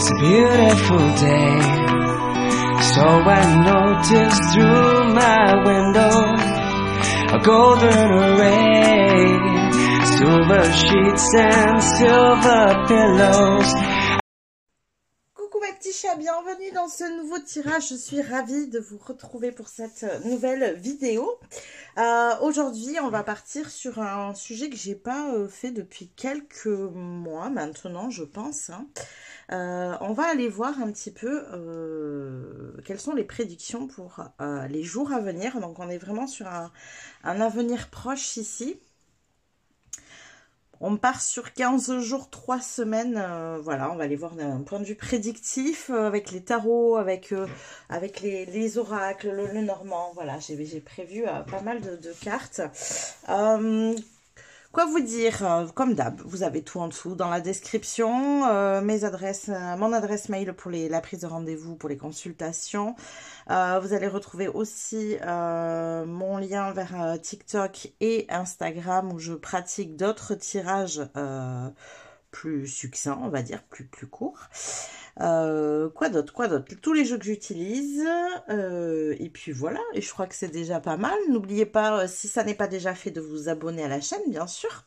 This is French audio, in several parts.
It's a beautiful day. So I noticed through my window a golden array, silver sheets and silver pillows. Coucou mes petits chats, bienvenue dans ce nouveau tirage. Je suis ravie de vous retrouver pour cette nouvelle vidéo. Aujourd'hui, on va partir sur un sujet que j'ai pas fait depuis quelques mois maintenant, je pense. On va aller voir un petit peu quelles sont les prédictions pour les jours à venir. Donc, on est vraiment sur un avenir proche ici. On part sur 15 jours, 3 semaines, voilà, on va aller voir d'un point de vue prédictif, avec les tarots, avec les oracles, le normand, voilà, j'ai prévu pas mal de cartes. Quoi vous dire, comme d'hab, vous avez tout en dessous dans la description, mes adresses, mon adresse mail pour la prise de rendez-vous, pour les consultations. Vous allez retrouver aussi mon lien vers TikTok et Instagram où je pratique d'autres tirages plus succincts, on va dire, plus courts. Quoi d'autre? Tous les jeux que j'utilise. Et puis voilà, et je crois que c'est déjà pas mal. N'oubliez pas, si ça n'est pas déjà fait, de vous abonner à la chaîne, bien sûr.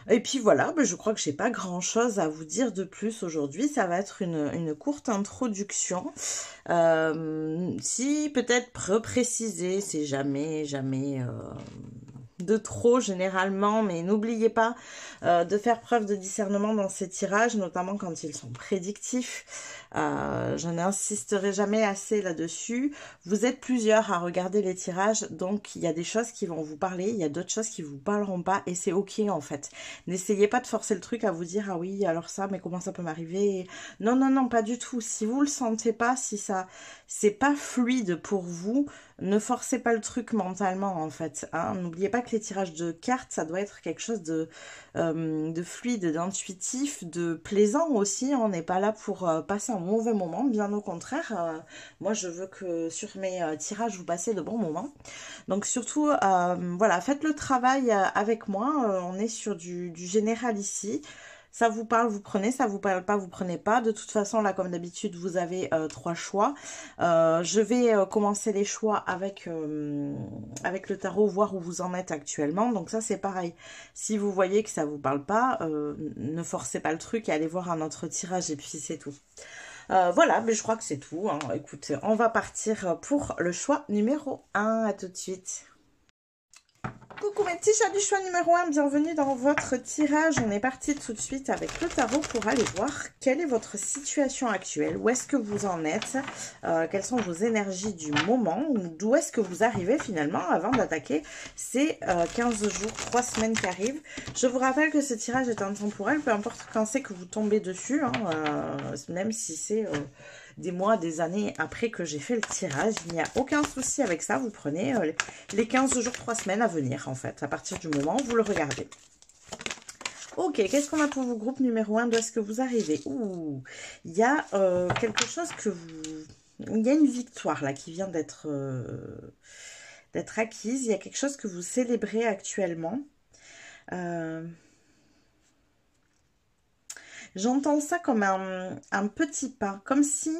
Et puis voilà, je crois que j'ai pas grand chose à vous dire de plus aujourd'hui. Ça va être une courte introduction. Si peut-être repréciser, c'est jamais de trop généralement, mais n'oubliez pas de faire preuve de discernement dans ces tirages, notamment quand ils sont prédictifs. Je n'insisterai jamais assez là-dessus. Vous êtes plusieurs à regarder les tirages, donc il y a des choses qui vont vous parler, il y a d'autres choses qui vous parleront pas, et c'est ok en fait. N'essayez pas de forcer le truc à vous dire ah oui alors ça, mais comment ça peut m'arriver? Non, pas du tout. Si vous le sentez pas, si ça c'est pas fluide pour vous, ne forcez pas le truc mentalement en fait, hein. N'oubliez pas que les tirages de cartes, ça doit être quelque chose de fluide, d'intuitif, de plaisant aussi. On n'est pas là pour passer un mauvais moment, bien au contraire. Moi, je veux que sur mes tirages, vous passez de bons moments. Donc surtout, voilà, faites le travail avec moi. On est sur du général ici. Ça vous parle, vous prenez, ça vous parle pas, vous prenez pas. De toute façon, là, comme d'habitude, vous avez 3 choix. Je vais commencer les choix avec le tarot, voir où vous en êtes actuellement. Donc ça, c'est pareil. Si vous voyez que ça vous parle pas, ne forcez pas le truc et allez voir un autre tirage et puis c'est tout. Voilà, mais je crois que c'est tout, hein. Écoutez, on va partir pour le choix numéro 1. À tout de suite. Coucou mes petits chats du choix numéro 1, bienvenue dans votre tirage. On est parti tout de suite avec le tarot pour aller voir quelle est votre situation actuelle. Où est-ce que vous en êtes? Quelles sont vos énergies du moment? D'où est-ce que vous arrivez finalement avant d'attaquer ces 15 jours, 3 semaines qui arrivent? Je vous rappelle que ce tirage est intemporel, peu importe quand c'est que vous tombez dessus, hein, même si c'est... des mois, des années après que j'ai fait le tirage. Il n'y a aucun souci avec ça. Vous prenez les 15 jours, 3 semaines à venir, en fait, à partir du moment où vous le regardez. Ok, qu'est-ce qu'on a pour vous, groupe numéro 1? D'où est-ce que vous arrivez? Ouh, il y a quelque chose que vous... Il y a une victoire, là, qui vient d'être acquise. Il y a quelque chose que vous célébrez actuellement. J'entends ça comme un petit pas, comme si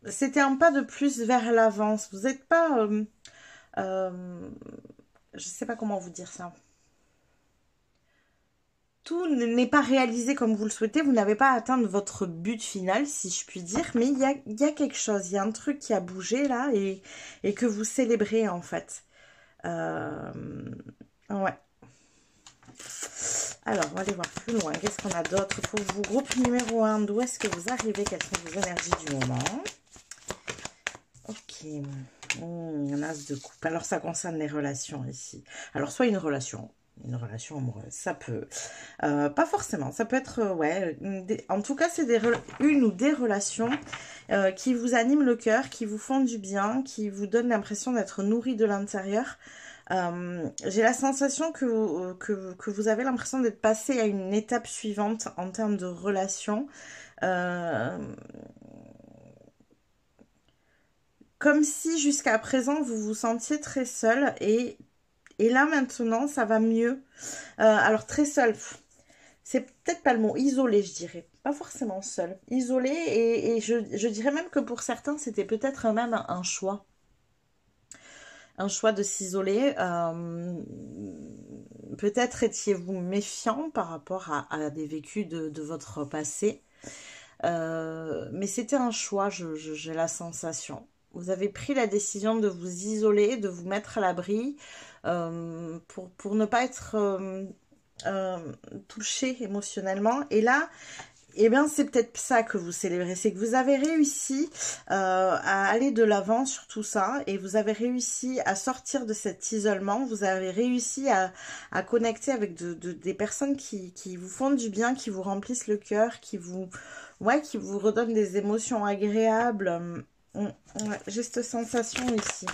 c'était un pas de plus vers l'avance. Vous n'êtes pas... je ne sais pas comment vous dire ça. Tout n'est pas réalisé comme vous le souhaitez. Vous n'avez pas atteint votre but final, si je puis dire. Mais il y a quelque chose, il y a un truc qui a bougé là et que vous célébrez en fait. Ouais. Alors, on va aller voir plus loin. Qu'est-ce qu'on a d'autre pour vous? Groupe numéro 1, d'où est-ce que vous arrivez? Quelles sont vos énergies du moment? Ok. As de coupe. Alors, ça concerne les relations ici. Alors, soit une relation amoureuse, ça peut. Pas forcément. Ça peut être, ouais. En tout cas, c'est une ou des relations qui vous animent le cœur, qui vous font du bien, qui vous donnent l'impression d'être nourri de l'intérieur. J'ai la sensation que vous avez l'impression d'être passé à une étape suivante en termes de relation. Comme si jusqu'à présent vous vous sentiez très seul et là maintenant ça va mieux. Alors très seul, c'est peut-être pas le mot, isolé, je dirais. Pas forcément seul. Isolé, et je dirais même que pour certains, c'était peut-être même un choix. Un choix de s'isoler. Peut-être étiez-vous méfiant par rapport à des vécus de votre passé. Mais c'était un choix, j'ai la sensation. Vous avez pris la décision de vous isoler, de vous mettre à l'abri pour ne pas être touché émotionnellement. Et là, eh bien, c'est peut-être ça que vous célébrez, c'est que vous avez réussi à aller de l'avant sur tout ça, et vous avez réussi à sortir de cet isolement, vous avez réussi à connecter avec des personnes qui vous font du bien, qui vous remplissent le cœur, qui vous redonnent des émotions agréables. J'ai cette sensation ici.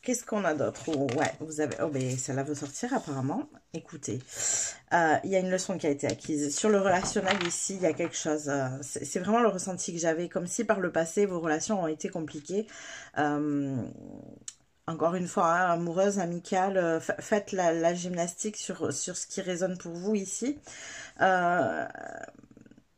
Qu'est-ce qu'on a d'autre? Oh, ouais, vous avez... Oh, ben, celle-là veut sortir apparemment. Écoutez, il y a une leçon qui a été acquise. Sur le relationnel ici, il y a quelque chose. C'est vraiment le ressenti que j'avais. Comme si par le passé, vos relations ont été compliquées. Encore une fois, hein, amoureuse, amicale, faites la gymnastique sur ce qui résonne pour vous ici.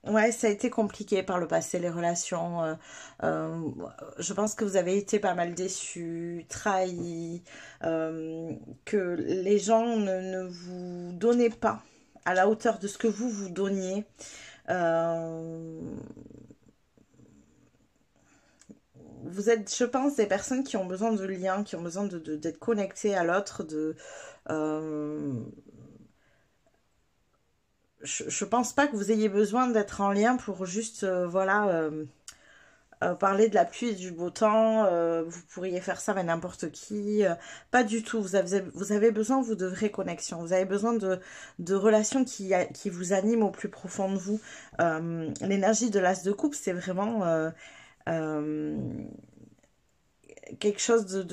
Ouais, ça a été compliqué par le passé, les relations. Je pense que vous avez été pas mal déçus, trahis, que les gens ne vous donnaient pas à la hauteur de ce que vous donniez. Vous êtes, je pense, des personnes qui ont besoin de liens, qui ont besoin d'être connectées à l'autre, je pense pas que vous ayez besoin d'être en lien pour juste, parler de la pluie et du beau temps. Vous pourriez faire ça avec n'importe qui. Pas du tout. Vous avez besoin, vous, de vraies connexions. Vous avez besoin de relations qui vous animent au plus profond de vous. L'énergie de l'as de coupe, c'est vraiment... quelque chose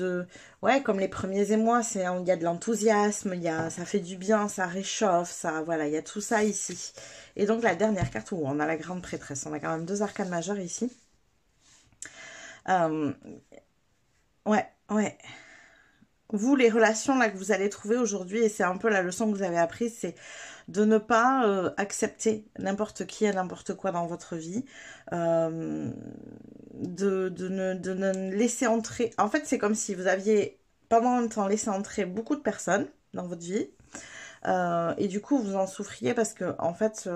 ouais, comme les premiers émois, il y a de l'enthousiasme, ça fait du bien, ça réchauffe, voilà, il y a tout ça ici. Et donc la dernière carte, où on a la grande prêtresse, on a quand même 2 arcanes majeures ici. Ouais. Vous, les relations là que vous allez trouver aujourd'hui, et c'est un peu la leçon que vous avez apprise, c'est de ne pas accepter n'importe qui et n'importe quoi dans votre vie, de ne laisser entrer... En fait, c'est comme si vous aviez pendant un temps laissé entrer beaucoup de personnes dans votre vie, et du coup vous en souffriez parce que en fait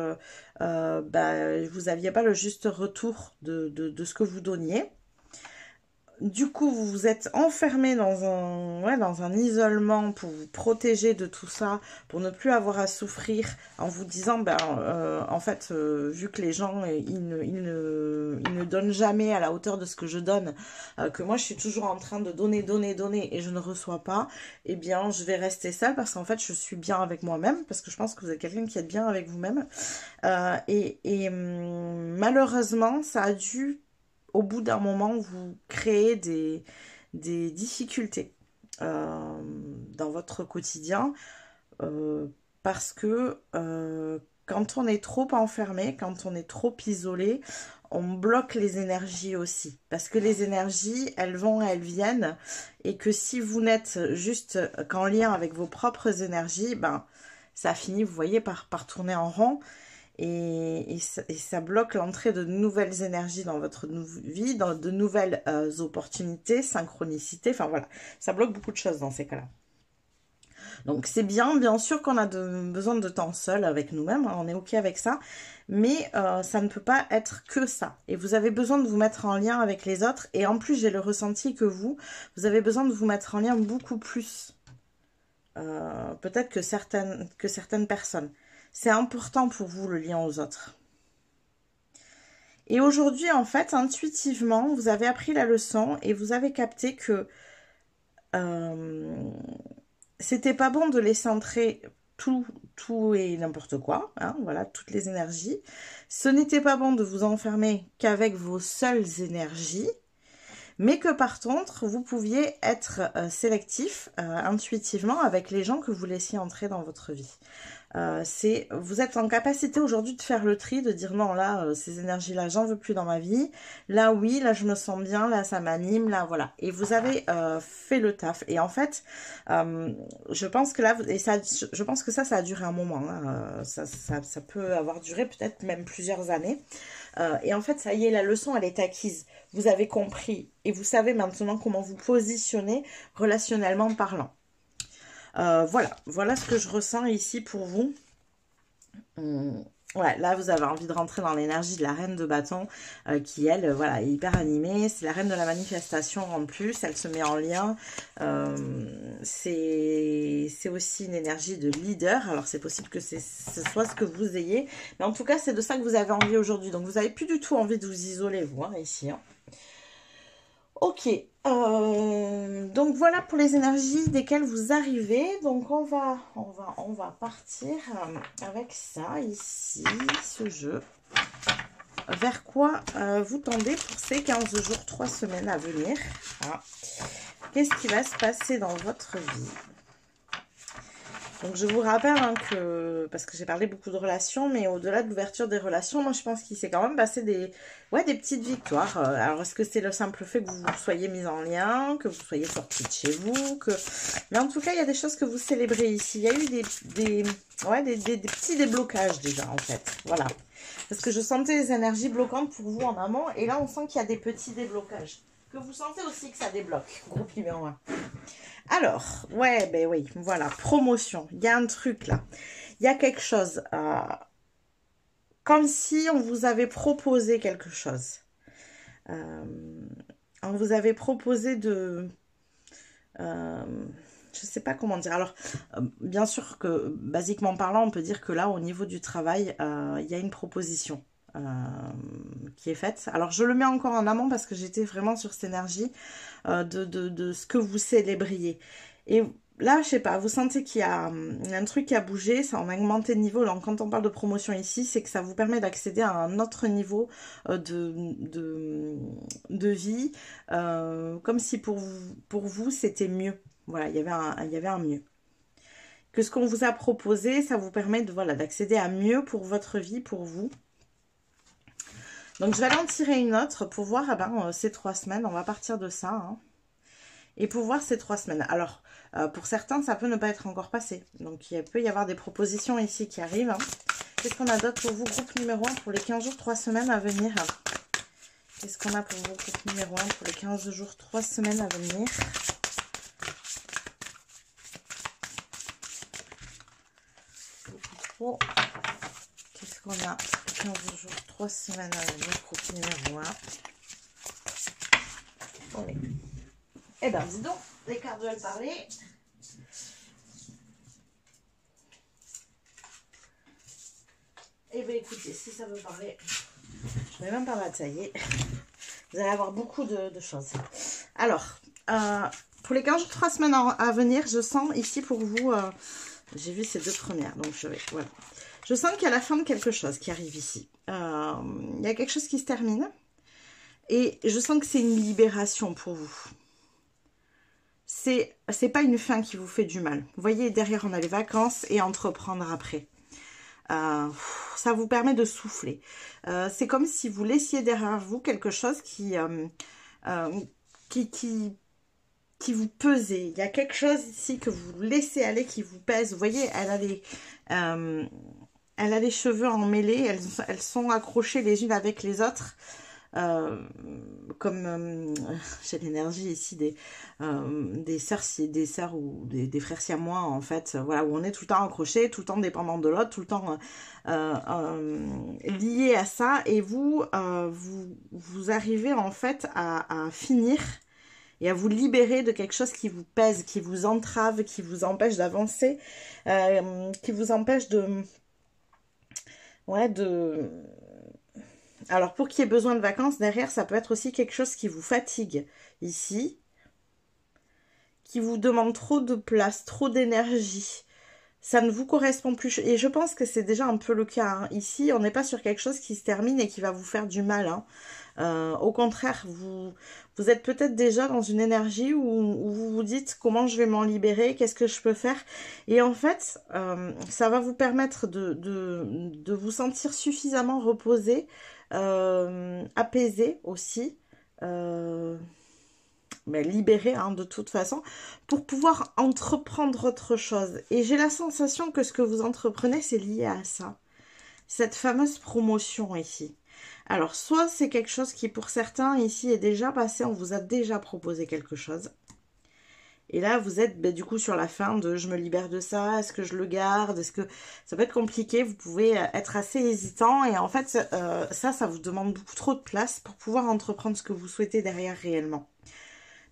vous n'aviez pas le juste retour de ce que vous donniez. Du coup, vous vous êtes enfermé dans un isolement pour vous protéger de tout ça, pour ne plus avoir à souffrir, en vous disant, en fait, vu que les gens, ils ne donnent jamais à la hauteur de ce que je donne, que moi, je suis toujours en train de donner, et je ne reçois pas, eh bien, je vais rester seule parce qu'en fait, je suis bien avec moi-même, parce que je pense que vous êtes quelqu'un qui est bien avec vous-même. Malheureusement, ça a dû... au bout d'un moment, vous créez des difficultés dans votre quotidien parce que quand on est trop enfermé, quand on est trop isolé, on bloque les énergies aussi. Parce que les énergies, elles vont, elles viennent, et que si vous n'êtes juste qu'en lien avec vos propres énergies, ça finit, vous voyez, par tourner en rond. Et ça bloque l'entrée de nouvelles énergies dans votre vie, dans de nouvelles opportunités, synchronicités, enfin voilà, ça bloque beaucoup de choses dans ces cas-là. Donc c'est bien sûr qu'on a besoin de temps seul avec nous-mêmes, hein, on est ok avec ça, mais ça ne peut pas être que ça. Et vous avez besoin de vous mettre en lien avec les autres, et en plus j'ai le ressenti que vous avez besoin de vous mettre en lien beaucoup plus, peut-être que certaines personnes. C'est important pour vous, le lien aux autres. Et aujourd'hui, en fait, intuitivement, vous avez appris la leçon et vous avez capté que c'était pas bon de laisser entrer tout et n'importe quoi, hein, voilà, toutes les énergies. Ce n'était pas bon de vous enfermer qu'avec vos seules énergies, mais que par contre, vous pouviez être sélectif intuitivement avec les gens que vous laissiez entrer dans votre vie. c'est vous êtes en capacité aujourd'hui de faire le tri, de dire non là ces énergies-là j'en veux plus dans ma vie, là oui, là je me sens bien, là ça m'anime, là voilà. Et vous avez fait le taf. Et en fait, je pense que là, je pense que ça a duré un moment. Hein. Ça peut avoir duré peut-être même plusieurs années. Et en fait, ça y est, la leçon elle est acquise. Vous avez compris et vous savez maintenant comment vous positionner relationnellement parlant. Voilà ce que je ressens ici pour vous. Ouais, là vous avez envie de rentrer dans l'énergie de la reine de bâton qui elle voilà est hyper animée, c'est la reine de la manifestation en plus, elle se met en lien, c'est aussi une énergie de leader, alors c'est possible que ce soit ce que vous ayez, mais en tout cas c'est de ça que vous avez envie aujourd'hui, donc vous n'avez plus du tout envie de vous isoler vous hein, ici hein. Ok, donc voilà pour les énergies desquelles vous arrivez. Donc on va partir avec ça ici, ce jeu. Vers quoi vous tendez pour ces 15 jours, 3 semaines à venir. Voilà. Qu'est-ce qui va se passer dans votre vie? Donc je vous rappelle hein, que, parce que j'ai parlé beaucoup de relations, mais au-delà de l'ouverture des relations, moi je pense qu'il s'est quand même passé des petites victoires. Alors est-ce que c'est le simple fait que vous soyez mis en lien, que vous soyez sorti de chez vous, mais en tout cas il y a des choses que vous célébrez ici. Il y a eu des petits déblocages déjà en fait, voilà. Parce que je sentais les énergies bloquantes pour vous en amont, et là on sent qu'il y a des petits déblocages. Que vous sentez aussi que ça débloque, groupe numéro 1. Alors, ouais, ben oui, voilà, promotion. Il y a un truc là. Il y a quelque chose. Comme si on vous avait proposé quelque chose. On vous avait proposé de... je sais pas comment dire. Alors, bien sûr que, basiquement parlant, on peut dire que là, au niveau du travail, il y a une proposition. Qui est faite. Alors je le mets encore en amont parce que j'étais vraiment sur cette énergie de ce que vous célébriez. Et là, je sais pas, vous sentez qu'il y a un truc qui a bougé, ça en a augmenté de niveau. Donc quand on parle de promotion ici, c'est que ça vous permet d'accéder à un autre niveau de vie, comme si pour vous c'était mieux. Voilà, il y avait un mieux. Que ce qu'on vous a proposé, ça vous permet de voilà d'accéder à mieux pour votre vie, pour vous. Donc, je vais aller en tirer une autre pour voir ces 3 semaines. On va partir de ça. Hein. Et pour voir ces 3 semaines. Alors, pour certains, ça peut ne pas être encore passé. Donc, il peut y avoir des propositions ici qui arrivent. Hein. Qu'est-ce qu'on a d'autre pour vous, groupe numéro 1, pour les 15 jours, 3 semaines à venir? Qu'est-ce qu'on a pour vous, groupe numéro 1, pour les 15 jours, 3 semaines à venir? Qu'est-ce qu'on a? 15 jours, 3 semaines à venir, groupe numéro 1. Oui. Eh bien, dis donc, les cartes veulent parler. Eh bien, écoutez, si ça veut parler, je ne vais même pas batailler. Vous allez avoir beaucoup de choses. Alors, pour les 15 jours, 3 semaines à venir, je sens ici pour vous... j'ai vu ces 2 premières, donc je vais... Voilà. Je sens qu'il y a la fin de quelque chose qui arrive ici. Il y a quelque chose qui se termine. Et je sens que c'est une libération pour vous. C'est pas une fin qui vous fait du mal. Vous voyez, derrière, on a les vacances et entreprendre après. Ça vous permet de souffler. C'est comme si vous laissiez derrière vous quelque chose qui vous pesait. Il y a quelque chose ici que vous laissez aller, qui vous pèse. Vous voyez, elle a les cheveux emmêlés, elles sont accrochées les unes avec les autres. Comme j'ai l'énergie ici des sœurs ou des frères siamois en fait, voilà, où on est tout le temps accroché, tout le temps dépendant de l'autre, tout le temps lié à ça, et vous arrivez en fait à finir et à vous libérer de quelque chose qui vous pèse, qui vous entrave, qui vous empêche d'avancer, qui vous empêche Alors, pour qu'il y ait besoin de vacances, derrière, ça peut être aussi quelque chose qui vous fatigue ici, qui vous demande trop de place, trop d'énergie. ça ne vous correspond plus. Et je pense que c'est déjà un peu le cas, hein. Ici, on n'est pas sur quelque chose qui se termine et qui va vous faire du mal, hein. Au contraire, vous êtes peut-être déjà dans une énergie où vous vous dites comment je vais m'en libérer, qu'est-ce que je peux faire. Et en fait, ça va vous permettre de vous sentir suffisamment reposé, apaisé aussi. Mais libéré, hein, de toute façon, pour pouvoir entreprendre autre chose. Et j'ai la sensation que ce que vous entreprenez, c'est lié à ça. Cette fameuse promotion ici. Alors, soit c'est quelque chose qui, pour certains, ici, est déjà passé, on vous a déjà proposé quelque chose. Et là, vous êtes du coup sur la fin de je me libère de ça, est-ce que je le garde, est-ce que ça peut être compliqué, vous pouvez être assez hésitant. Et en fait, ça vous demande beaucoup trop de place pour pouvoir entreprendre ce que vous souhaitez derrière réellement.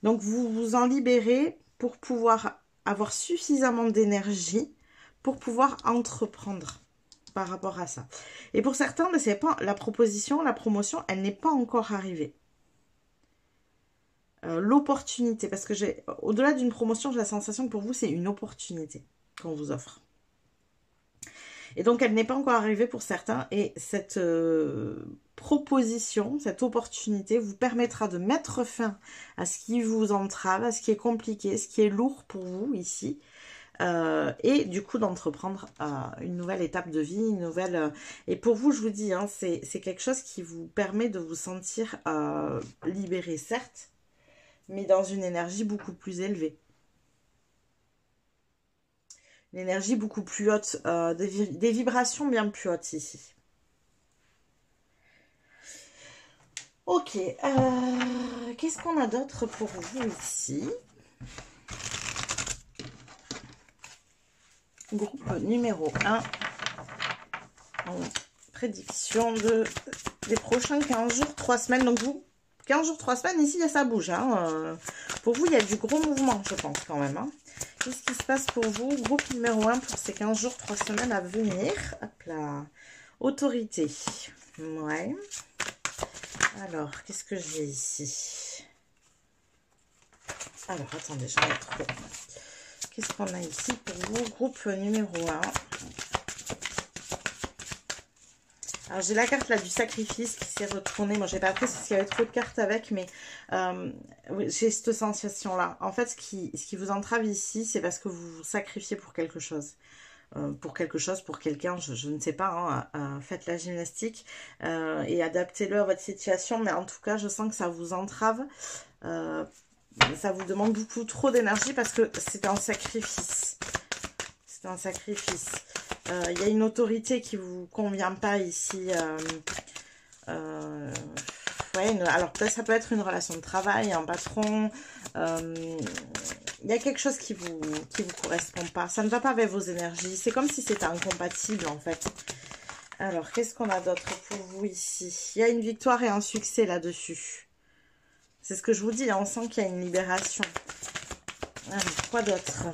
Donc, vous vous en libérez pour pouvoir avoir suffisamment d'énergie pour pouvoir entreprendre par rapport à ça. Et pour certains, c'est pas la proposition, la promotion, elle n'est pas encore arrivée. L'opportunité, parce que au-delà d'une promotion, j'ai la sensation que pour vous, c'est une opportunité qu'on vous offre. Et donc, elle n'est pas encore arrivée pour certains. Et cette proposition, cette opportunité vous permettra de mettre fin à ce qui vous entrave, à ce qui est compliqué, ce qui est lourd pour vous ici. Et du coup d'entreprendre une nouvelle étape de vie, une nouvelle... et pour vous, je vous dis, hein, c'est quelque chose qui vous permet de vous sentir libéré, certes, mais dans une énergie beaucoup plus élevée. Une énergie beaucoup plus haute, des vibrations bien plus hautes ici. Ok, qu'est-ce qu'on a d'autre pour vous ici? Groupe numéro 1. Prédiction des prochains 15 jours, 3 semaines. Donc vous, 15 jours, 3 semaines, ici, ça bouge. Hein. Pour vous, il y a du gros mouvement, je pense, quand même. Hein. Qu'est-ce qui se passe pour vous? Groupe numéro 1 pour ces 15 jours, 3 semaines à venir. Hop là. Autorité. Ouais. Alors, qu'est-ce que j'ai ici? Alors, attendez, j'en ai trop. Qu'est-ce qu'on a ici pour vous? Groupe numéro 1. Alors, j'ai la carte là du sacrifice qui s'est retournée. Moi, j'ai pas appris s'il y avait trop de cartes avec, mais oui, j'ai cette sensation-là. En fait, ce qui vous entrave ici, c'est parce que vous vous sacrifiez pour quelque chose. Pour quelqu'un, je ne sais pas, hein, faites la gymnastique et adaptez-le à votre situation. Mais en tout cas, je sens que ça vous entrave. Ça vous demande beaucoup trop d'énergie parce que c'est un sacrifice. C'est un sacrifice. Il y a une autorité qui vous convient pas ici. Ouais, alors peut-être ça peut être une relation de travail, un patron. Il y a quelque chose qui vous correspond pas. Ça ne va pas avec vos énergies. C'est comme si c'était incompatible en fait. Alors, qu'est-ce qu'on a d'autre pour vous ici? Il y a une victoire et un succès là-dessus. C'est ce que je vous dis, hein, on sent qu'il y a une libération. Alors, quoi d'autre?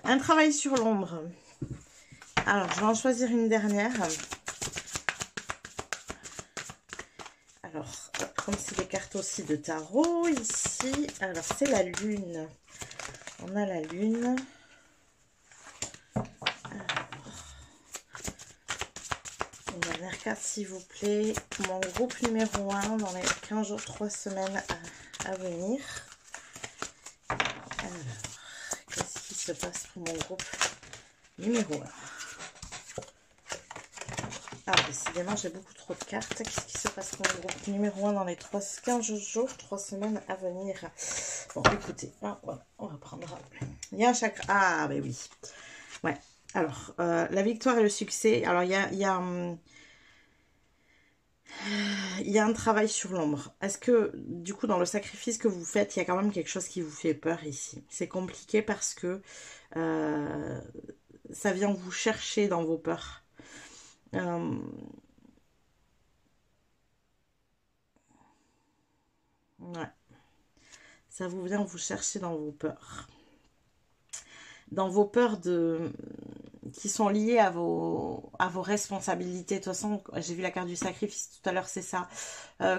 Un travail sur l'ombre. Alors, je vais en choisir une dernière. Alors, comme c'est des cartes aussi de tarot, ici, alors c'est la lune. On a la lune. Une dernière carte, s'il vous plaît. Mon groupe numéro 1 dans les 15 jours, 3 semaines à venir. Alors, qu'est-ce qui se passe pour mon groupe numéro 1? Ah, décidément, j'ai beaucoup trop de cartes. Qu'est-ce qui se passe pour mon groupe numéro 1 dans les 15 jours, 3 semaines à venir? Bon, écoutez, voilà, on va prendre. Il y a un chakra. Ah, ben oui. Ouais. Alors, la victoire et le succès. Alors, il y a un travail sur l'ombre. Est-ce que, du coup, dans le sacrifice que vous faites, il y a quand même quelque chose qui vous fait peur ici? C'est compliqué parce que ça vient vous chercher dans vos peurs. Ouais. Ça vous vient vous chercher dans vos peurs. Dans vos peurs sont liées à vos responsabilités. De toute façon, j'ai vu la carte du sacrifice tout à l'heure, c'est ça.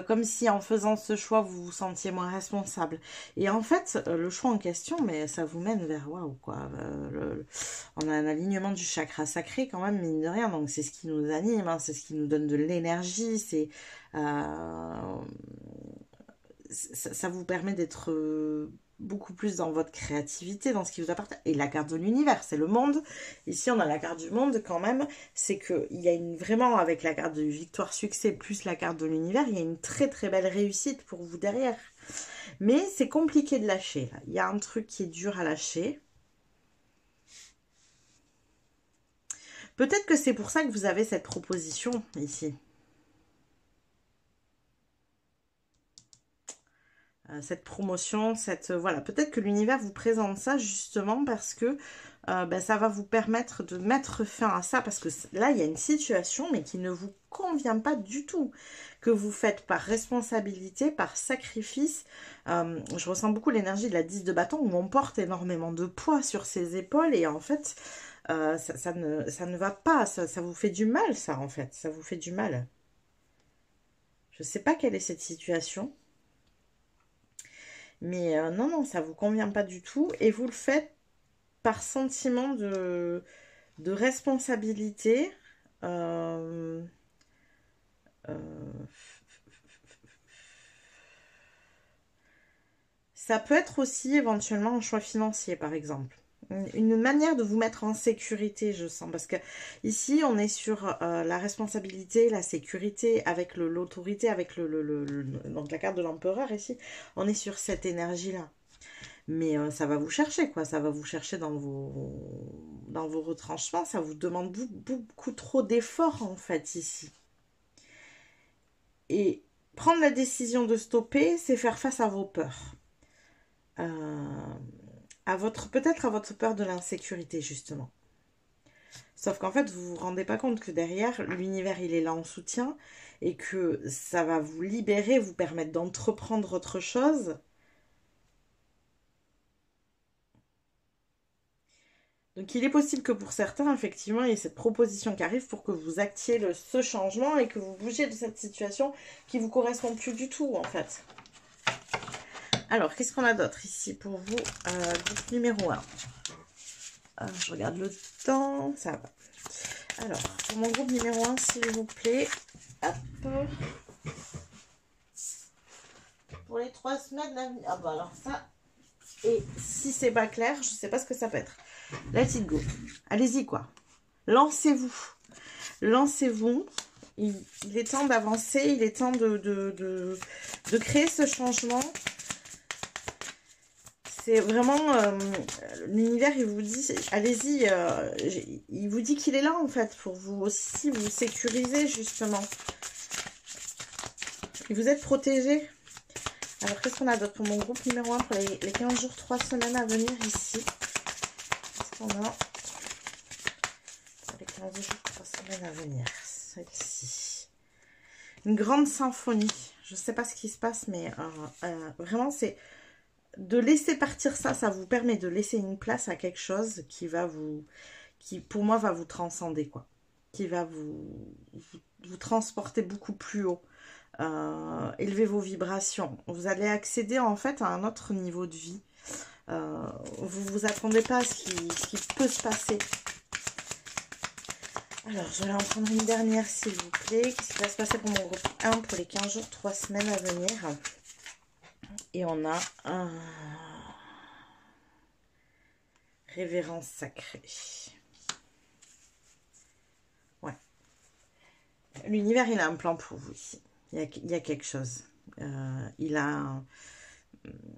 Comme si en faisant ce choix, vous vous sentiez moins responsable. Et en fait, le choix en question, mais ça vous mène vers waouh, quoi. On a un alignement du chakra sacré quand même, mine de rien. Donc c'est ce qui nous anime, hein, c'est ce qui nous donne de l'énergie. Ça vous permet d'être beaucoup plus dans votre créativité, dans ce qui vous appartient. Et la carte de l'univers, c'est le monde. Ici, on a la carte du monde quand même. C'est qu'il y a vraiment, avec la carte de victoire, succès, plus la carte de l'univers, il y a une très très belle réussite pour vous derrière. Mais c'est compliqué de lâcher. Là. Il y a un truc qui est dur à lâcher. Peut-être que c'est pour ça que vous avez cette proposition ici. Cette promotion, voilà, peut-être que l'univers vous présente ça justement parce que ça va vous permettre de mettre fin à ça, parce que là, il y a une situation, mais qui ne vous convient pas du tout, que vous faites par responsabilité, par sacrifice. Je ressens beaucoup l'énergie de la 10 de bâton, où on porte énormément de poids sur ses épaules, et en fait, ça ne va pas, ça vous fait du mal, ça, en fait, ça vous fait du mal. Je ne sais pas quelle est cette situation. Mais non, ça ne vous convient pas du tout. Et vous le faites par sentiment de responsabilité. Ça peut être aussi éventuellement un choix financier, par exemple. Une manière de vous mettre en sécurité, je sens. Parce que ici, on est sur la responsabilité, la sécurité, avec l'autorité, avec donc la carte de l'empereur ici. On est sur cette énergie-là. Mais ça va vous chercher, quoi. Ça va vous chercher dans vos retranchements. Ça vous demande beaucoup trop d'efforts, en fait, ici. Et prendre la décision de stopper, c'est faire face à vos peurs. Peut-être à votre peur de l'insécurité, justement. Sauf qu'en fait, vous vous rendez pas compte que derrière, l'univers, il est là en soutien et que ça va vous libérer, vous permettre d'entreprendre autre chose. Donc, il est possible que pour certains, effectivement, il y ait cette proposition qui arrive pour que vous actiez ce changement et que vous bougiez de cette situation qui ne vous correspond plus du tout, en fait. Alors, qu'est-ce qu'on a d'autre ici pour vous? Groupe numéro 1. Je regarde le temps, ça va. Alors, pour mon groupe numéro 1, s'il vous plaît. Hop. Pour les 3 semaines à venir. Ah bah alors ça. Et si c'est pas clair, je sais pas ce que ça peut être. Let it go. Allez-y, quoi. Lancez-vous. Lancez-vous. Il est temps d'avancer. Il est temps de créer ce changement. C'est vraiment, l'univers, il vous dit, allez-y, il vous dit qu'il est là, en fait, pour vous aussi vous sécuriser, justement. Et vous êtes protégé. Alors, qu'est-ce qu'on a d'autre pour mon groupe numéro 1 pour les 15 jours, 3 semaines à venir, ici? Qu'est-ce qu'on a pour les 15 jours, 3 semaines à venir? Celle-ci. Une grande symphonie. Je ne sais pas ce qui se passe, mais vraiment, c'est... De laisser partir ça, ça vous permet de laisser une place à quelque chose qui pour moi, va vous transcender, quoi. Qui va vous transporter beaucoup plus haut. Élever vos vibrations. Vous allez accéder, en fait, à un autre niveau de vie. Vous vous attendez pas à ce qui peut se passer. Alors, je vais en prendre une dernière, s'il vous plaît. Qu'est-ce qui va se passer pour mon groupe 1 pour les 15 jours, 3 semaines à venir? Et on a un révérence sacrée. Ouais. L'univers, il a un plan pour vous ici. Il y a quelque chose. Il a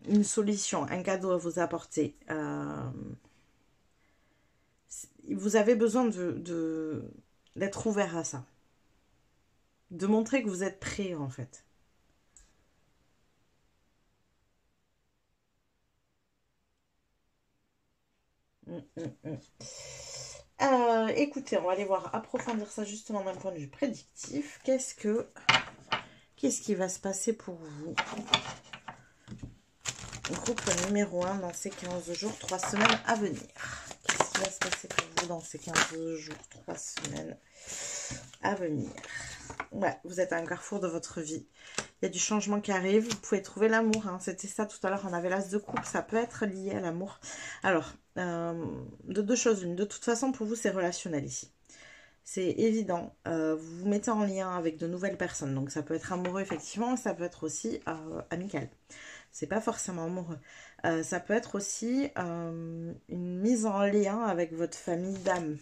une solution, un cadeau à vous apporter. Vous avez besoin d'être ouvert à ça. De montrer que vous êtes prêt, en fait. Écoutez, on va aller voir, approfondir ça justement d'un point de vue prédictif. Qu'est-ce qui va se passer pour vous? Groupe numéro 1 dans ces 15 jours, 3 semaines à venir. Question qui va se passer pour vous dans ces 15 jours, 3 semaines à venir. Ouais, vous êtes à un carrefour de votre vie. Il y a du changement qui arrive. Vous pouvez trouver l'amour. Hein. C'était ça tout à l'heure. On avait l'as de coupe. Ça peut être lié à l'amour. Alors, de deux choses l'une. De toute façon, pour vous, c'est relationnel ici. C'est évident. Vous vous mettez en lien avec de nouvelles personnes. Donc, ça peut être amoureux, effectivement. Ça peut être aussi amical. C'est pas forcément amoureux. Ça peut être aussi une mise en lien avec votre famille d'âme.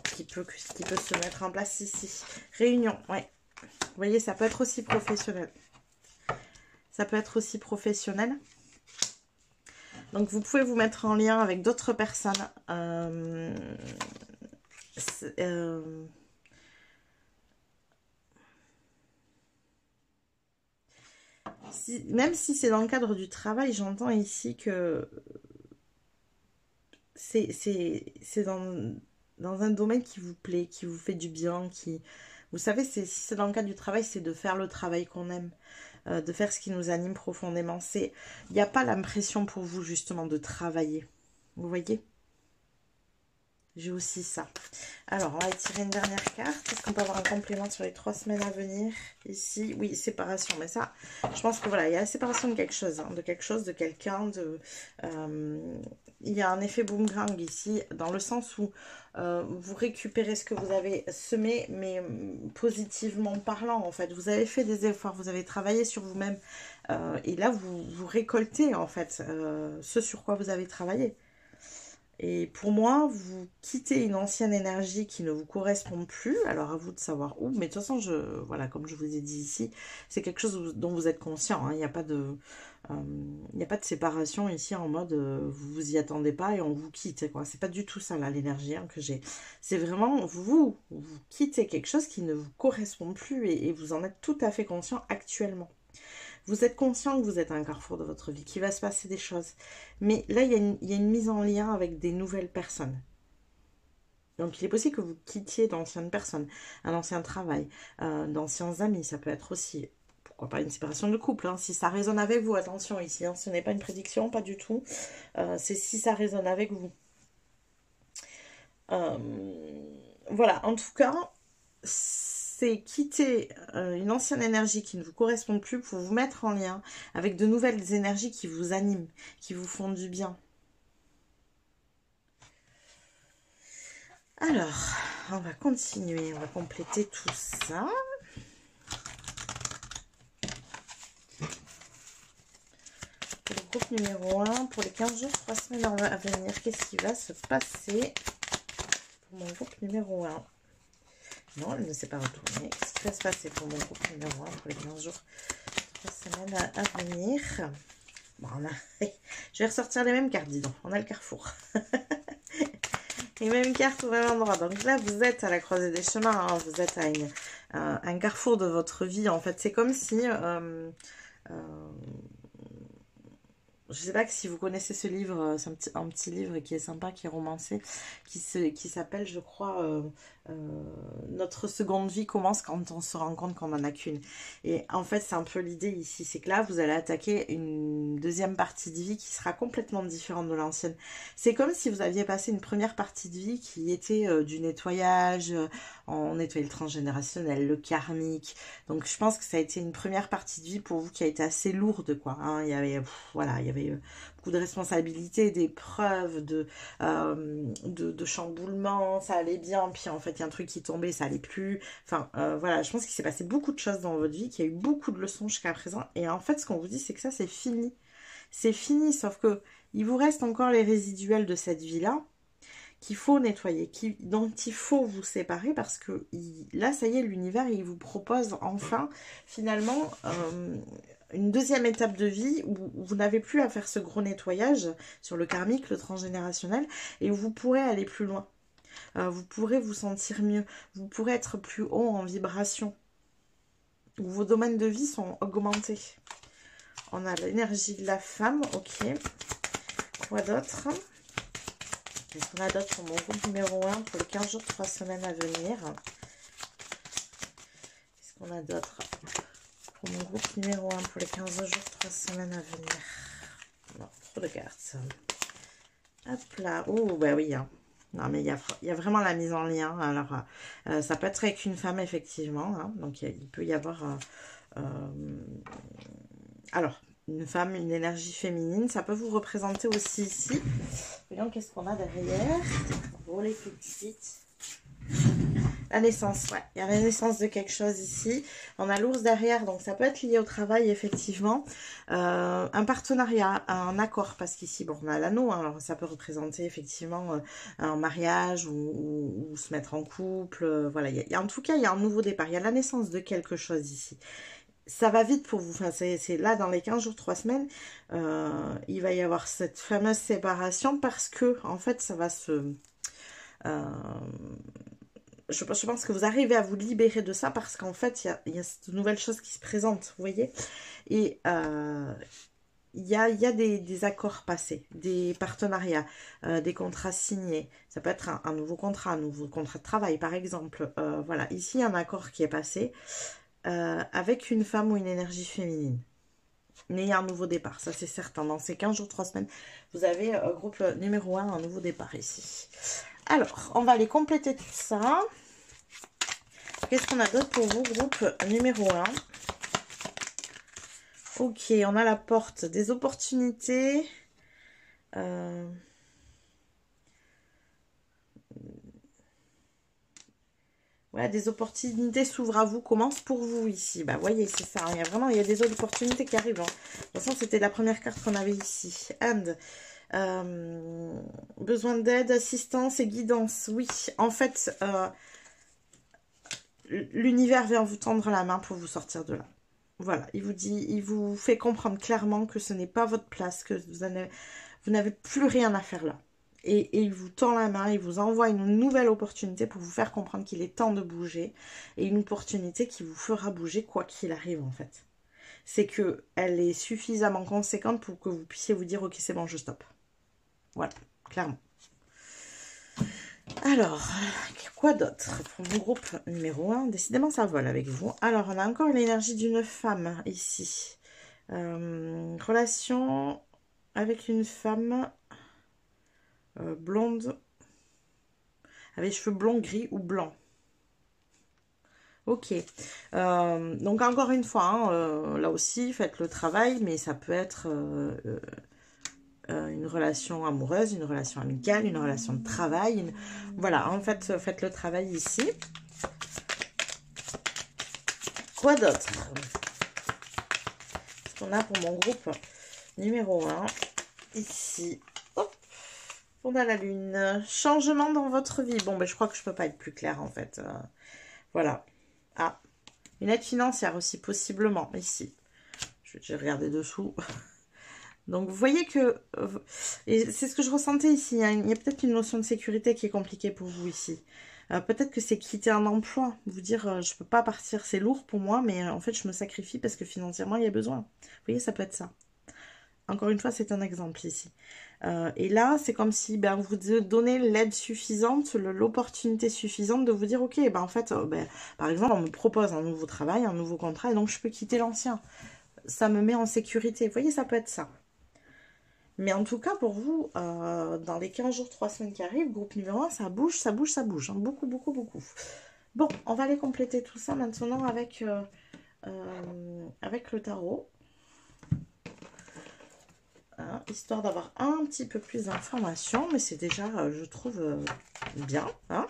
Qui peut se mettre en place ici. Réunion, ouais. Vous voyez, ça peut être aussi professionnel. Ça peut être aussi professionnel. Donc, vous pouvez vous mettre en lien avec d'autres personnes. Même si c'est dans le cadre du travail, j'entends ici que c'est dans un domaine qui vous plaît, qui vous fait du bien, qui... Vous savez, si c'est dans le cadre du travail, c'est de faire le travail qu'on aime, de faire ce qui nous anime profondément. Il n'y a pas l'impression pour vous, justement, de travailler. Vous voyez? J'ai aussi ça. Alors, on va tirer une dernière carte. Est-ce qu'on peut avoir un complément sur les 3 semaines à venir? Ici, oui, séparation. Mais ça, je pense que voilà, il y a la séparation de quelque chose, hein, de quelqu'un, il y a un effet boomerang ici, dans le sens où vous récupérez ce que vous avez semé, mais positivement parlant, en fait. Vous avez fait des efforts, vous avez travaillé sur vous-même. Et là, vous récoltez, en fait, ce sur quoi vous avez travaillé. Et pour moi, vous quittez une ancienne énergie qui ne vous correspond plus. Alors, à vous de savoir où. Mais de toute façon, voilà, comme je vous ai dit ici, c'est quelque chose dont vous êtes conscient. Hein. Il n'y a pas de séparation ici en mode vous vous y attendez pas et on vous quitte. C'est pas du tout ça, là, l'énergie que j'ai. C'est vraiment vous quittez quelque chose qui ne vous correspond plus et vous en êtes tout à fait conscient actuellement. Vous êtes conscient que vous êtes à un carrefour de votre vie, qu'il va se passer des choses. Mais là, il y a une mise en lien avec des nouvelles personnes. Donc, il est possible que vous quittiez d'anciennes personnes, un ancien travail, d'anciens amis. Ça peut être aussi, pourquoi pas, une séparation de couple. Hein. Si ça résonne avec vous, attention ici, hein, ce n'est pas une prédiction, pas du tout. C'est si ça résonne avec vous. Voilà, en tout cas... c'est quitter une ancienne énergie qui ne vous correspond plus pour vous mettre en lien avec de nouvelles énergies qui vous animent, qui vous font du bien. Alors, on va continuer, on va compléter tout ça. Pour le groupe numéro 1, pour les 15 jours, 3 semaines à venir, qu'est-ce qui va se passer pour mon groupe numéro 1 ? Non, elle ne s'est pas retournée. Qu'est-ce qui va se passer pour mon groupe numéro 1 pour les 15 jours, 3 semaines à venir? Bon, je vais ressortir les mêmes cartes, dis donc. On a le carrefour. Les mêmes cartes au même endroit. Donc là, vous êtes à la croisée des chemins. Hein. Vous êtes à un carrefour de votre vie. En fait, c'est comme si... je ne sais pas si vous connaissez ce livre, c'est un petit livre qui est sympa, qui est romancé, qui s'appelle, je crois, Notre seconde vie commence quand on se rend compte qu'on n'en a qu'une. Et en fait, c'est un peu l'idée ici, c'est que là, vous allez attaquer une deuxième partie de vie qui sera complètement différente de l'ancienne. C'est comme si vous aviez passé une première partie de vie qui était du nettoyage, on nettoyait le transgénérationnel, le karmique. Donc, je pense que ça a été une première partie de vie pour vous qui a été assez lourde, quoi. Hein. Il y avait, voilà, il y avait beaucoup de responsabilités, d'épreuves, de chamboulements, ça allait bien, puis en fait il y a un truc qui tombait, ça allait plus, enfin voilà, je pense qu'il s'est passé beaucoup de choses dans votre vie, qu'il y a eu beaucoup de leçons jusqu'à présent, et en fait ce qu'on vous dit c'est que ça c'est fini, sauf que il vous reste encore les résiduels de cette vie-là, qu'il faut nettoyer, dont il faut vous séparer, parce que là ça y est, l'univers il vous propose enfin finalement une deuxième étape de vie où vous n'avez plus à faire ce gros nettoyage sur le karmique, le transgénérationnel, et où vous pourrez aller plus loin. Vous pourrez vous sentir mieux, vous pourrez être plus haut en vibration, où vos domaines de vie sont augmentés. On a l'énergie de la femme, ok. Quoi d'autre? Qu'est-ce qu'on a d'autre pour mon groupe numéro 1 pour les 15 jours, 3 semaines à venir? Qu'est-ce qu'on a d'autre pour mon groupe numéro 1 pour les 15 jours, 3 semaines à venir? Non, trop de cartes. Hop là. Oh, bah oui. Hein. Non, mais il y a vraiment la mise en lien. Alors, ça peut être avec une femme, effectivement. Hein. Donc, il peut y avoir... alors, une femme, une énergie féminine. Ça peut vous représenter aussi ici. Voyons qu'est-ce qu'on a derrière. On va rouler tout de suite. La naissance, ouais. Il y a la naissance de quelque chose ici. On a l'ours derrière, donc ça peut être lié au travail, effectivement. Un partenariat, un accord, parce qu'ici, bon, on a l'anneau, hein, alors ça peut représenter effectivement un mariage ou se mettre en couple. Voilà, en tout cas, il y a un nouveau départ. Il y a la naissance de quelque chose ici. Ça va vite pour vous. Enfin, c'est là, dans les 15 jours, 3 semaines, il va y avoir cette fameuse séparation parce que, en fait, ça va se... je pense que vous arrivez à vous libérer de ça parce qu'en fait, il y a cette nouvelle chose qui se présente, vous voyez. Et il y a des accords passés, des partenariats, des contrats signés. Ça peut être un nouveau contrat de travail, par exemple. Voilà, ici, il y a un accord qui est passé avec une femme ou une énergie féminine. Mais il y a un nouveau départ, ça c'est certain. Dans ces 15 jours, 3 semaines, vous avez groupe numéro 1, un nouveau départ ici. Alors, on va aller compléter tout ça. Qu'est-ce qu'on a d'autre pour vous, groupe numéro 1? Ok, on a la porte des opportunités. Ouais, des opportunités s'ouvrent à vous, commencent pour vous ici. Bah, voyez, c'est ça. Hein. Il y a des opportunités qui arrivent. Hein. De toute façon, c'était la première carte qu'on avait ici. And. Besoin d'aide, assistance et guidance. Oui, en fait, l'univers vient vous tendre la main pour vous sortir de là. Voilà, il vous fait comprendre clairement que ce n'est pas votre place, que vous n'avez plus rien à faire là. Et il vous tend la main, il vous envoie une nouvelle opportunité pour vous faire comprendre qu'il est temps de bouger. Et une opportunité qui vous fera bouger quoi qu'il arrive en fait. C'est qu'elle est suffisamment conséquente pour que vous puissiez vous dire « Ok, c'est bon, je stoppe ». Voilà, clairement. Alors, quoi d'autre pour mon groupe numéro 1? Décidément, ça vole avec vous. Alors, on a encore l'énergie d'une femme ici. Relation avec une femme blonde, avec cheveux blonds, gris ou blancs. Ok. Donc, encore une fois, hein, là aussi, faites le travail, mais ça peut être... une relation amoureuse, une relation amicale, une relation de travail. Voilà, en fait, faites le travail ici. Quoi d'autre? Ce qu'on a pour mon groupe numéro 1, ici. Hop, on a la lune. Changement dans votre vie. Bon, ben, je crois que je peux pas être plus claire, en fait. Voilà. Ah, une aide financière aussi, possiblement, ici. Je vais regarder dessous. Donc, vous voyez que... Et c'est ce que je ressentais ici. Hein, il y a peut-être une notion de sécurité qui est compliquée pour vous ici. Peut-être que c'est quitter un emploi. Vous dire, je peux pas partir, c'est lourd pour moi, mais en fait, je me sacrifie parce que financièrement, il y a besoin. Vous voyez, ça peut être ça. Encore une fois, c'est un exemple ici. Et là, c'est comme si vous donnez l'aide suffisante, l'opportunité suffisante de vous dire, ok, en fait, par exemple, on me propose un nouveau travail, un nouveau contrat, et donc je peux quitter l'ancien. Ça me met en sécurité. Vous voyez, ça peut être ça. Mais en tout cas, pour vous, dans les 15 jours, 3 semaines qui arrivent, groupe numéro 1, ça bouge, ça bouge, ça bouge. Hein. Beaucoup, beaucoup, beaucoup. Bon, on va aller compléter tout ça maintenant avec le tarot. Hein, histoire d'avoir un petit peu plus d'informations. Mais c'est déjà, je trouve, bien. Hein.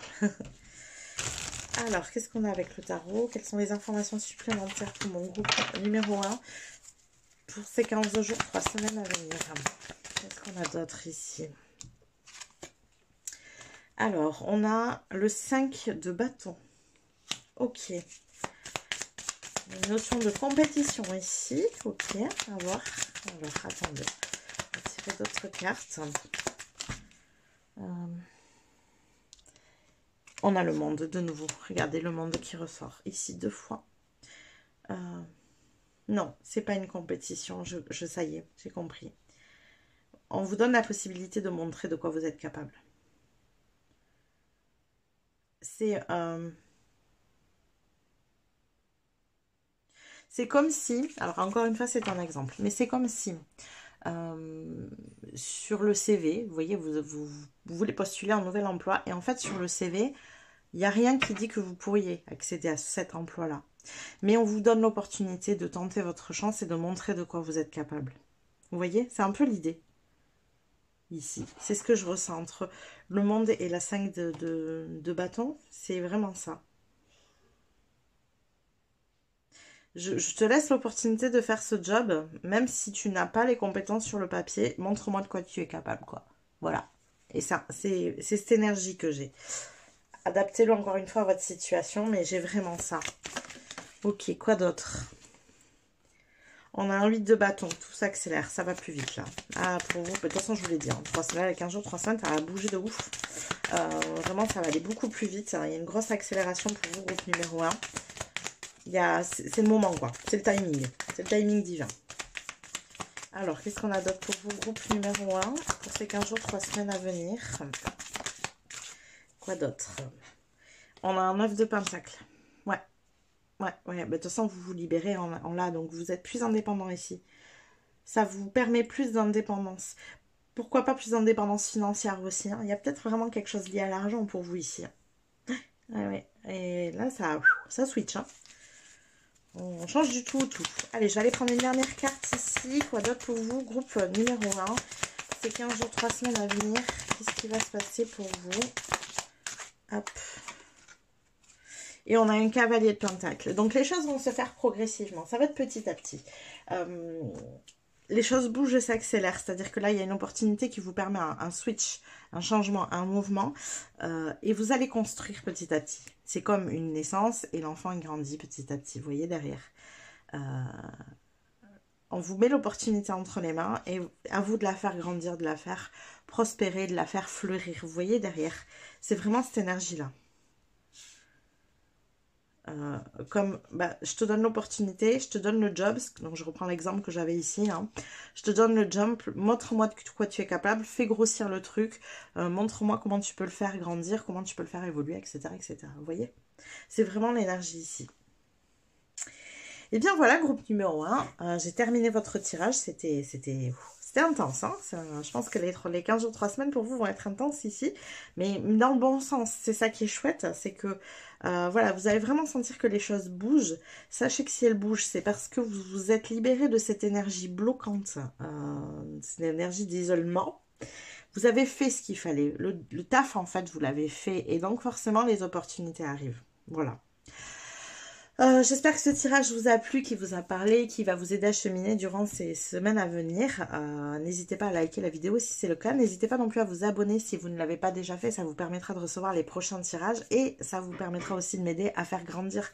Alors, qu'est-ce qu'on a avec le tarot? Quelles sont les informations supplémentaires pour mon groupe numéro 1 pour ces 15 jours, 3 semaines à venir? Qu'est-ce qu'on a d'autre ici? Alors, on a le 5 de bâton. Ok. Une notion de compétition ici. Ok, à voir. Alors, attendez. On va tirer d'autres cartes. On a le monde de nouveau. Regardez le monde qui ressort. Ici, 2 fois. Non, c'est pas une compétition. Ça y est, j'ai compris. On vous donne la possibilité de montrer de quoi vous êtes capable. C'est comme si, alors encore une fois c'est un exemple, mais c'est comme si sur le CV. Vous voyez, vous voulez postuler un nouvel emploi. Et en fait, sur le CV, il n'y a rien qui dit que vous pourriez accéder à cet emploi-là. Mais on vous donne l'opportunité de tenter votre chance et de montrer de quoi vous êtes capable. Vous voyez, c'est un peu l'idée. Ici, c'est ce que je ressens entre le monde et la 5 de bâton. C'est vraiment ça. Je te laisse l'opportunité de faire ce job, même si tu n'as pas les compétences sur le papier. Montre-moi de quoi tu es capable, quoi. Voilà. Et ça, c'est cette énergie que j'ai. Adaptez-le encore une fois à votre situation, mais j'ai vraiment ça. Ok, quoi d'autre? On a un 8 de bâton, tout s'accélère, ça va plus vite là. Ah, pour vous, de toute façon, je vous l'ai dit, hein, 3 semaines, avec 15 jours, 3 semaines, ça va bouger de ouf. Vraiment, ça va aller beaucoup plus vite. Hein. Il y a une grosse accélération pour vous, groupe numéro 1. C'est le moment, quoi. C'est le timing. C'est le timing divin. Alors, qu'est-ce qu'on a d'autre pour vous, groupe numéro 1, pour ces 15 jours, 3 semaines à venir? Quoi d'autre? On a un 9 de pentacle. Ouais. De toute façon, vous vous libérez en là, donc vous êtes plus indépendant ici. Ça vous permet plus d'indépendance. Pourquoi pas plus d'indépendance financière aussi, hein. Il y a peut-être vraiment quelque chose lié à l'argent pour vous ici. Ouais. Et là, ça switch, hein. On change du tout au tout. Allez, je vais aller prendre une dernière carte ici. Quoi d'autre pour vous? Groupe numéro 1. C'est 15 jours, 3 semaines à venir. Qu'est-ce qui va se passer pour vous? Hop. Et on a un cavalier de pentacle. Donc, les choses vont se faire progressivement. Ça va être petit à petit. Les choses bougent et s'accélèrent. C'est-à-dire que là, il y a une opportunité qui vous permet un switch, un changement, un mouvement. Et vous allez construire petit à petit. C'est comme une naissance et l'enfant grandit petit à petit. Vous voyez derrière. On vous met l'opportunité entre les mains et à vous de la faire grandir, de la faire prospérer, de la faire fleurir. Vous voyez derrière. C'est vraiment cette énergie-là. Je te donne l'opportunité, je te donne le job, donc je reprends l'exemple que j'avais ici, hein. Je te donne le job, montre-moi de quoi tu es capable, fais grossir le truc, montre-moi comment tu peux le faire grandir, comment tu peux le faire évoluer, etc. Vous voyez, c'est vraiment l'énergie ici. Et bien voilà, groupe numéro 1, j'ai terminé votre tirage, c'était intense, hein. Je pense que les 15 jours, 3 semaines pour vous vont être intenses ici, mais dans le bon sens. C'est ça qui est chouette, c'est que voilà, vous allez vraiment sentir que les choses bougent. Sachez que si elles bougent, c'est parce que vous vous êtes libéré de cette énergie bloquante, cette énergie d'isolement. Vous avez fait ce qu'il fallait. Le taf, en fait, vous l'avez fait, et donc forcément, les opportunités arrivent. Voilà. J'espère que ce tirage vous a plu, qui vous a parlé, qui va vous aider à cheminer durant ces semaines à venir. N'hésitez pas à liker la vidéo si c'est le cas. N'hésitez pas non plus à vous abonner si vous ne l'avez pas déjà fait. Ça vous permettra de recevoir les prochains tirages et ça vous permettra aussi de m'aider à faire grandir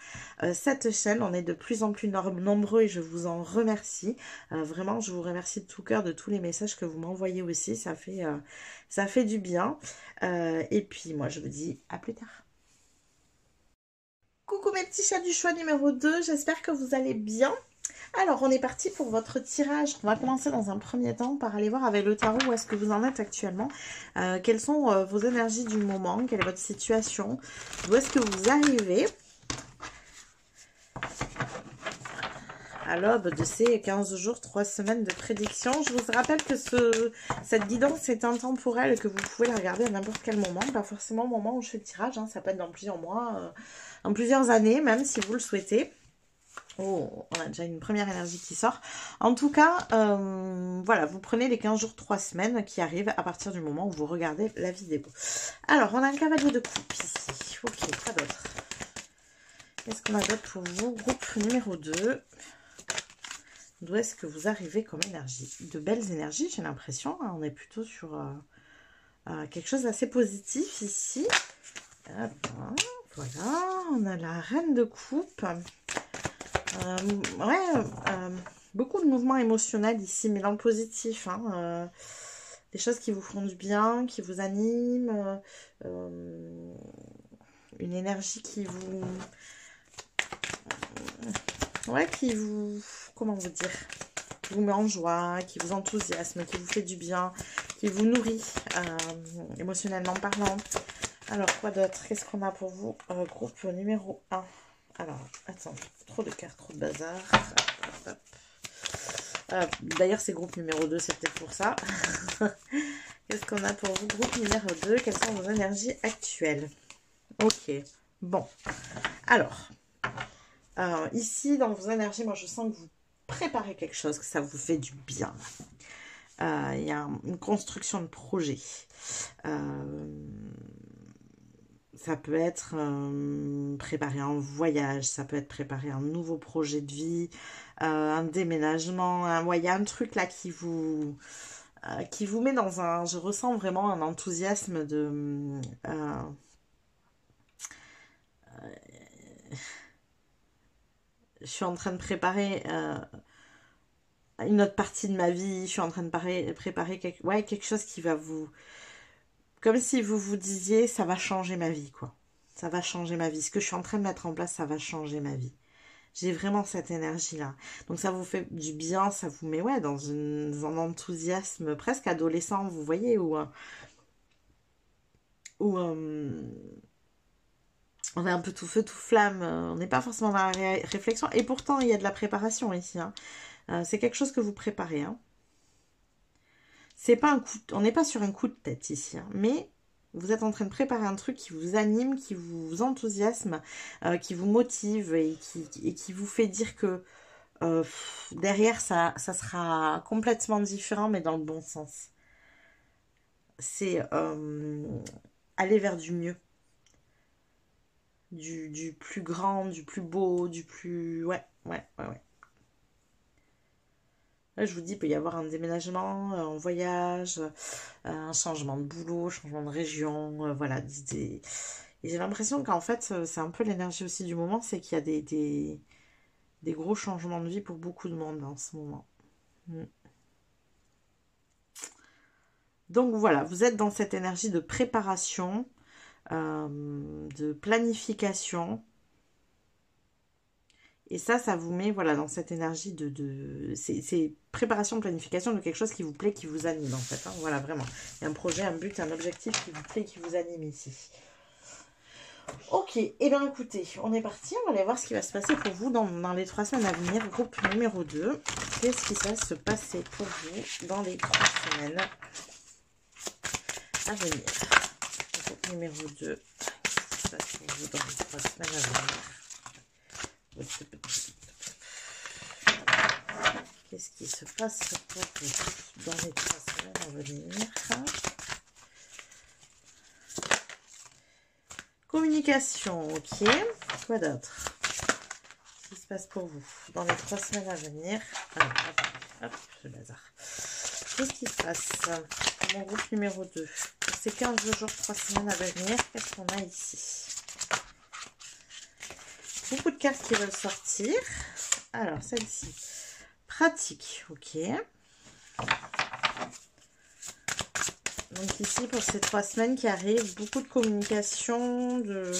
cette chaîne. On est de plus en plus nombreux et je vous en remercie. Vraiment, je vous remercie de tout cœur de tous les messages que vous m'envoyez aussi. Ça fait du bien. Et puis moi, je vous dis à plus tard. Coucou mes petits chats du choix numéro 2, j'espère que vous allez bien. Alors, on est parti pour votre tirage. On va commencer dans un premier temps par aller voir avec le tarot où est-ce que vous en êtes actuellement. Quelles sont vos énergies du moment? Quelle est votre situation? D'où est-ce que vous arrivez à l'aube de ces 15 jours, 3 semaines de prédiction? Je vous rappelle que cette guidance est intemporelle et que vous pouvez la regarder à n'importe quel moment. Pas forcément au moment où je fais le tirage, hein. Ça peut être dans plusieurs mois, dans plusieurs années même si vous le souhaitez. Oh, on a déjà une première énergie qui sort. En tout cas, voilà, vous prenez les 15 jours, 3 semaines qui arrivent à partir du moment où vous regardez la vidéo. Alors, on a un cavalier de coupe ici. Ok, quoi d'autre? Qu'est-ce qu'on a d'autre pour vous? Groupe numéro 2. D'où est-ce que vous arrivez comme énergie? De belles énergies, j'ai l'impression. Hein. On est plutôt sur quelque chose d'assez positif ici. Voilà, on a la reine de coupe. Beaucoup de mouvements émotionnels ici, mais dans le positif. Hein. Des choses qui vous font du bien, qui vous animent. Une énergie qui vous... qui vous... Comment vous dire? Qui vous met en joie, qui vous enthousiasme, qui vous fait du bien, qui vous nourrit, émotionnellement parlant. Alors, quoi d'autre? Qu'est-ce qu'on a pour vous? Groupe numéro 1. Alors, attends, trop de cartes, trop de bazar. Hop. D'ailleurs, c'est groupe numéro 2, c'est peut-être pour ça. Qu'est-ce qu'on a pour vous, groupe numéro 2? Quelles sont vos énergies actuelles? Ok, bon. Alors, ici, dans vos énergies, moi, je sens que vous préparez quelque chose, que ça vous fait du bien. Il y a une construction de projet. Ça peut être préparer un voyage, ça peut être préparer un nouveau projet de vie, un déménagement. Ouais, il y a un truc là qui vous met dans un... Je ressens vraiment un enthousiasme de... je suis en train de préparer une autre partie de ma vie. Je suis en train de préparer quelque chose qui va vous... Comme si vous vous disiez, ça va changer ma vie, quoi. Ça va changer ma vie. Ce que je suis en train de mettre en place, ça va changer ma vie. J'ai vraiment cette énergie-là. Donc ça vous fait du bien, ça vous met dans un enthousiasme presque adolescent, vous voyez, où on est un peu tout feu, tout flamme, on n'est pas forcément dans la réflexion. Et pourtant, il y a de la préparation ici. Hein. C'est quelque chose que vous préparez. Hein. C'est pas un coup, on n'est pas sur un coup de tête ici, hein, mais vous êtes en train de préparer un truc qui vous anime, qui vous enthousiasme, qui vous motive et qui vous fait dire que derrière, ça sera complètement différent, mais dans le bon sens. C'est aller vers du mieux. Du plus grand, du plus beau, du plus... Ouais. Là, je vous dis, il peut y avoir un déménagement, un voyage, un changement de boulot, changement de région, voilà. Et j'ai l'impression qu'en fait, c'est un peu l'énergie aussi du moment, c'est qu'il y a des gros changements de vie pour beaucoup de monde en ce moment. Donc voilà, vous êtes dans cette énergie de préparation, de planification. Et ça vous met dans cette énergie c'est préparation, planification de quelque chose qui vous plaît, qui vous anime en fait. Hein, voilà, vraiment. Il y a un projet, un but, un objectif qui vous plaît, qui vous anime ici. Ok, et bien écoutez, on est parti. On va aller voir ce qui va se passer pour vous dans les 3 semaines à venir. Groupe numéro 2. Qu'est-ce qui va se passer pour vous dans les 3 semaines à venir? Groupe numéro 2. Qu'est-ce qui se passe pour vous dans les 3 semaines à venir? Qu'est-ce qui se passe pour vous dans les 3 semaines à venir? Communication, ok. Quoi d'autre? Qu'est-ce qui se passe pour vous dans les 3 semaines à venir? Alors, hop, le bazar. Qu'est-ce qui se passe pour mon groupe numéro 2? Pour ces 15 jours, 3 semaines à venir, qu'est-ce qu'on a ici? Beaucoup de cartes qui veulent sortir. Alors, celle-ci. Pratique, ok. Donc ici, pour ces 3 semaines qui arrivent, beaucoup de communication, de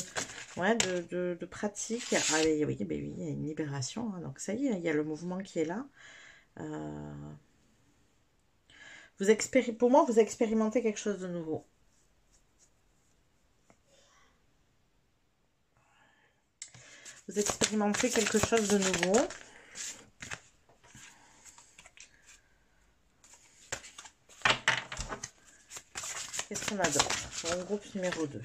pratique. Ah oui, il y a une libération. Hein, donc ça y est, il y a le mouvement qui est là. Pour moi, vous expérimentez quelque chose de nouveau. Vous expérimentez quelque chose de nouveau. Qu'est-ce qu'on a d'autre? Mon groupe numéro 2.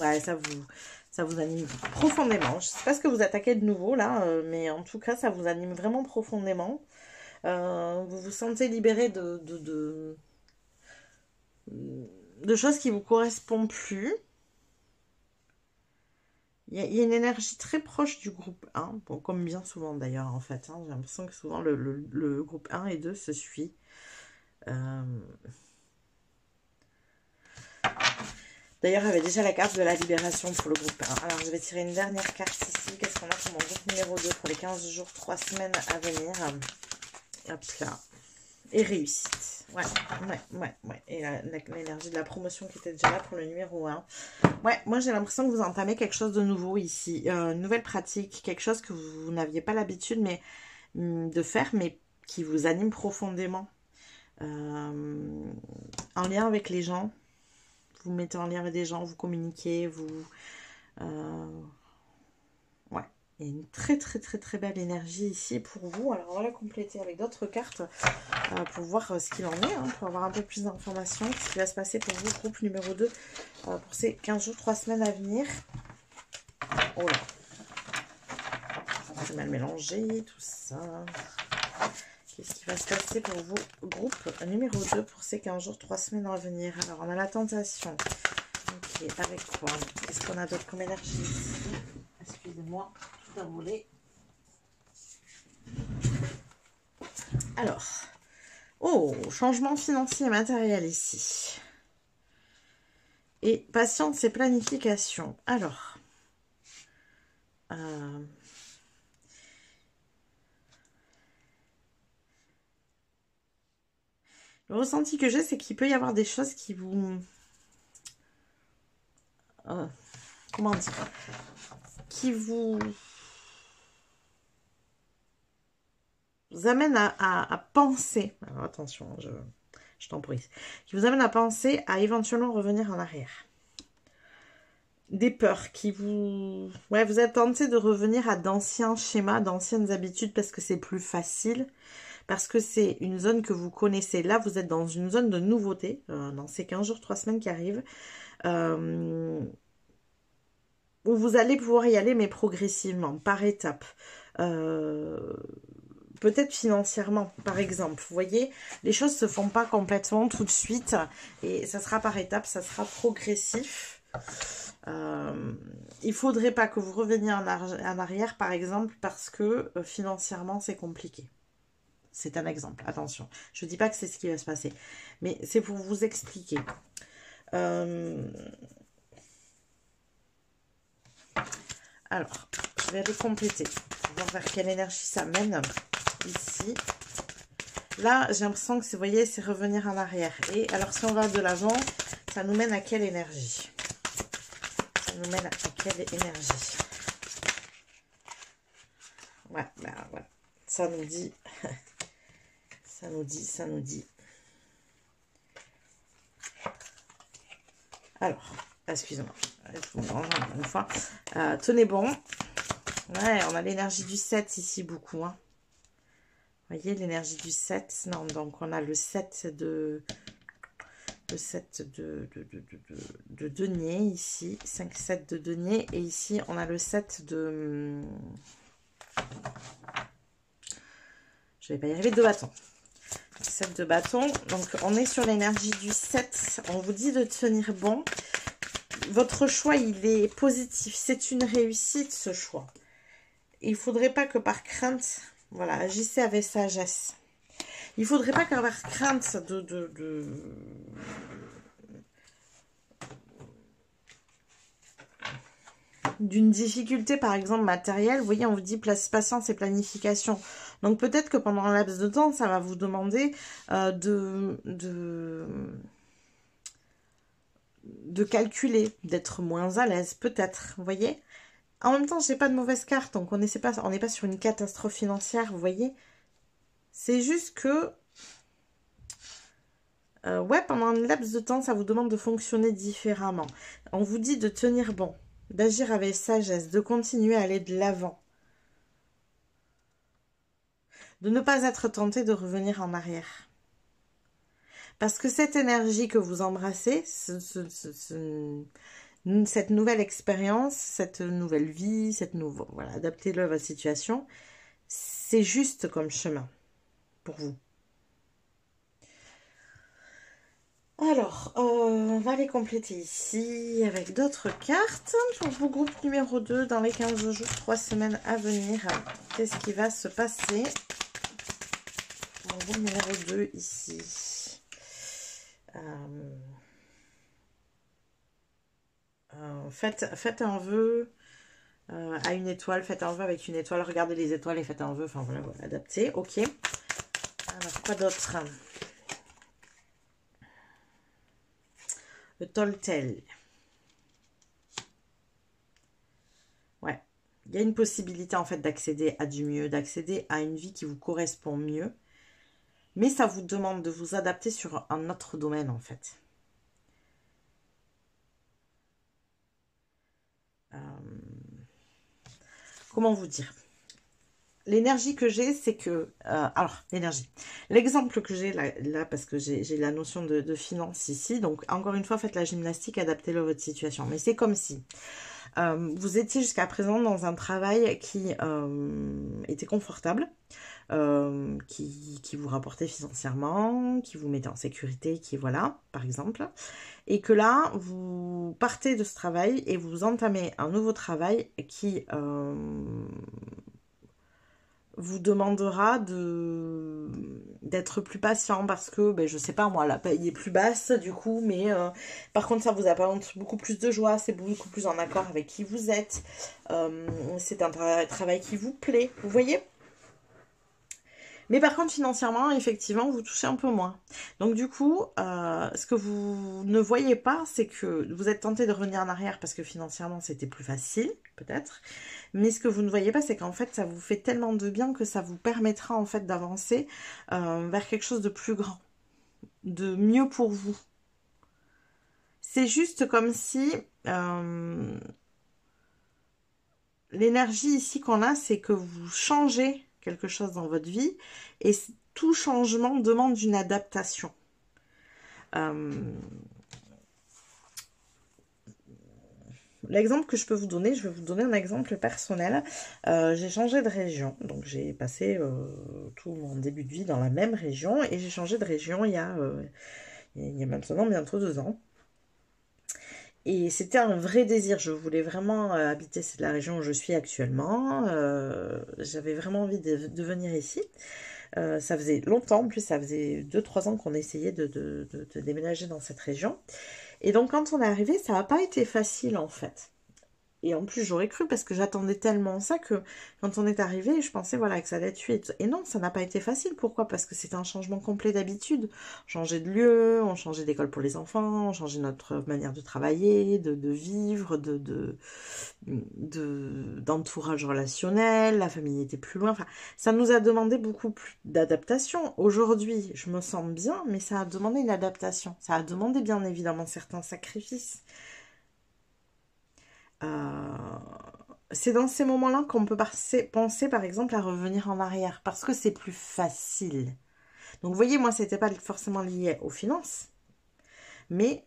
Ouais, ça vous anime profondément. Je ne sais pas ce que vous attaquez de nouveau là, mais en tout cas, ça vous anime vraiment profondément. Vous vous sentez libéré de choses qui ne vous correspondent plus. Il y a une énergie très proche du groupe 1, bon, comme bien souvent d'ailleurs en fait. Hein, j'ai l'impression que souvent le groupe 1 et 2 se suit. D'ailleurs, il y avait déjà la carte de la libération pour le groupe 1. Alors, je vais tirer une dernière carte ici. Qu'est-ce qu'on a pour mon groupe numéro 2 pour les 15 jours, 3 semaines à venir? Hop là. Et réussite. Ouais. Et l'énergie de la promotion qui était déjà là pour le numéro 1. Ouais, moi j'ai l'impression que vous entamez quelque chose de nouveau ici. Une nouvelle pratique, quelque chose que vous n'aviez pas l'habitude de faire, mais qui vous anime profondément. En lien avec les gens. Vous mettez en lien avec des gens, vous communiquez, Il y a une très belle énergie ici pour vous. Alors on va la compléter avec d'autres cartes pour voir ce qu'il en est, hein, pour avoir un peu plus d'informations. Ce qui va se passer pour vous, groupe numéro 2, pour ces 15 jours, 3 semaines à venir. Oh là, j'ai mal mélangé tout ça. Qu'est-ce qui va se passer pour vous, groupe numéro 2, pour ces 15 jours, 3 semaines à venir? Alors on a la tentation. Ok, avec quoi? Qu'est-ce qu'on a d'autre comme énergie ici? Excusez-moi, tout a volé. Alors, oh, changement financier et matériel ici. Et patience et planification. Alors, le ressenti que j'ai, c'est qu'il peut y avoir des choses qui vous... comment dire? Qui vous amène à penser, alors attention, je temporise, qui vous amène à penser à éventuellement revenir en arrière. Des peurs qui vous... Ouais, vous êtes tenté de revenir à d'anciens schémas, d'anciennes habitudes parce que c'est plus facile, parce que c'est une zone que vous connaissez. Là, vous êtes dans une zone de nouveauté, dans ces 15 jours, 3 semaines qui arrivent, où vous allez pouvoir y aller, mais progressivement, par étapes. Peut-être financièrement, par exemple. Vous voyez, les choses se font pas complètement tout de suite. Et ça sera par étapes, ça sera progressif. Il faudrait pas que vous reveniez en arrière, par exemple, parce que financièrement, c'est compliqué. C'est un exemple, attention. Je dis pas que c'est ce qui va se passer. Mais c'est pour vous expliquer. Alors, je vais aller compléter. On va voir vers quelle énergie ça mène. Ici. Là, j'ai l'impression que, vous voyez, c'est revenir en arrière. Et alors, si on va de l'avant, ça nous mène à quelle énergie? Ça nous mène à quelle énergie? Ouais, ben voilà. Ça nous dit... ça nous dit... Alors, excusez-moi. Je vous mélange une fois. Tenez bon. Ouais, on a l'énergie du 7 ici, beaucoup, hein. Vous voyez l'énergie du 7, non, donc on a le 7 de denier ici, 5-7 de denier, et ici on a le 7 de... Je vais pas y arriver, de bâton. 7 de bâton, donc on est sur l'énergie du 7, on vous dit de tenir bon. Votre choix, il est positif, c'est une réussite ce choix. Il ne faudrait pas que par crainte... Voilà, agissez avec sagesse. Il ne faudrait pas qu'avoir crainte d'une difficulté, par exemple, matérielle. Vous voyez, on vous dit patience et planification. Donc, peut-être que pendant un laps de temps, ça va vous demander de calculer, d'être moins à l'aise, peut-être, vous voyez. En même temps, je n'ai pas de mauvaise carte, donc on n'est pas sur une catastrophe financière, vous voyez. C'est juste que, ouais, pendant un laps de temps, ça vous demande de fonctionner différemment. On vous dit de tenir bon, d'agir avec sagesse, de continuer à aller de l'avant. De ne pas être tenté de revenir en arrière. Parce que cette énergie que vous embrassez, cette nouvelle expérience, cette nouvelle vie, voilà, adaptez-le à votre situation, c'est juste comme chemin pour vous. Alors, on va les compléter ici avec d'autres cartes pour vos groupes numéro 2 dans les 15 jours, 3 semaines à venir. Qu'est-ce qui va se passer pour groupe numéro 2 ici? Faites un vœu à une étoile, faites un vœu avec une étoile, regardez les étoiles et faites un vœu, enfin voilà, adapté, ok. Alors, quoi d'autre? Le Toltel. Ouais, il y a une possibilité en fait d'accéder à du mieux, d'accéder à une vie qui vous correspond mieux, mais ça vous demande de vous adapter sur un autre domaine en fait. comment vous dire? L'énergie que j'ai, c'est que... alors, l'énergie. L'exemple que j'ai là, parce que j'ai la notion de finance ici. Donc, encore une fois, faites la gymnastique, adaptez-le à votre situation. Mais c'est comme si vous étiez jusqu'à présent dans un travail qui était confortable, qui vous rapportait financièrement, qui vous mettait en sécurité, qui voilà, par exemple. Et que là, vous partez de ce travail et vous entamez un nouveau travail qui... vous demandera d'être plus patient parce que, ben, je sais pas moi, la paye est plus basse du coup, mais par contre ça vous apporte beaucoup plus de joie, c'est beaucoup plus en accord avec qui vous êtes, c'est un travail qui vous plaît, vous voyez? Mais par contre, financièrement, effectivement, vous touchez un peu moins. Donc du coup, ce que vous ne voyez pas, c'est que vous êtes tenté de revenir en arrière parce que financièrement, c'était plus facile, peut-être. Mais ce que vous ne voyez pas, c'est qu'en fait, ça vous fait tellement de bien que ça vous permettra en fait d'avancer vers quelque chose de plus grand, de mieux pour vous. C'est juste comme si l'énergie ici qu'on a, c'est que vous changez quelque chose dans votre vie et tout changement demande une adaptation. L'exemple que je peux vous donner, je vais vous donner un exemple personnel. J'ai changé de région, donc j'ai passé tout mon début de vie dans la même région et j'ai changé de région il y a maintenant bientôt 2 ans. Et c'était un vrai désir, je voulais vraiment habiter la région où je suis actuellement, j'avais vraiment envie de venir ici. Ça faisait longtemps, en plus ça faisait 2-3 ans qu'on essayait de déménager dans cette région. Et donc quand on est arrivé, ça n'a pas été facile en fait. Et en plus, j'aurais cru parce que j'attendais tellement ça que quand on est arrivé, je pensais voilà que ça allait être suite. Et non, ça n'a pas été facile. Pourquoi? Parce que c'était un changement complet d'habitude. Changer de lieu, on changeait d'école pour les enfants, on changeait notre manière de travailler, de vivre, d'entourage relationnel, la famille était plus loin. Enfin, ça nous a demandé beaucoup plus d'adaptation. Aujourd'hui, je me sens bien, mais ça a demandé une adaptation. Ça a demandé bien évidemment certains sacrifices. C'est dans ces moments-là qu'on peut penser par exemple à revenir en arrière parce que c'est plus facile. Donc vous voyez, moi c'était pas forcément lié aux finances, mais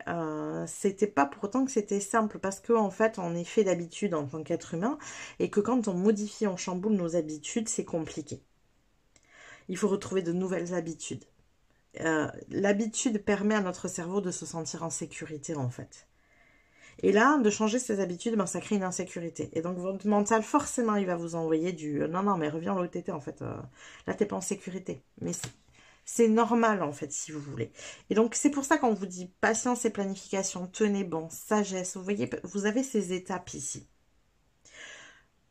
c'était pas pour autant que c'était simple parce que en fait on est fait d'habitude en tant qu'être humain et que quand on modifie, on chamboule nos habitudes, c'est compliqué. Il faut retrouver de nouvelles habitudes. L'habitude permet à notre cerveau de se sentir en sécurité en fait. Et là, de changer ses habitudes, ben, ça crée une insécurité. Et donc, votre mental, forcément, il va vous envoyer du « Non, mais reviens là où t'étais, en fait. Là, t'es pas en sécurité. » Mais c'est normal, en fait, si vous voulez. Et donc, c'est pour ça qu'on vous dit patience et planification, tenez bon, sagesse. Vous voyez, vous avez ces étapes ici.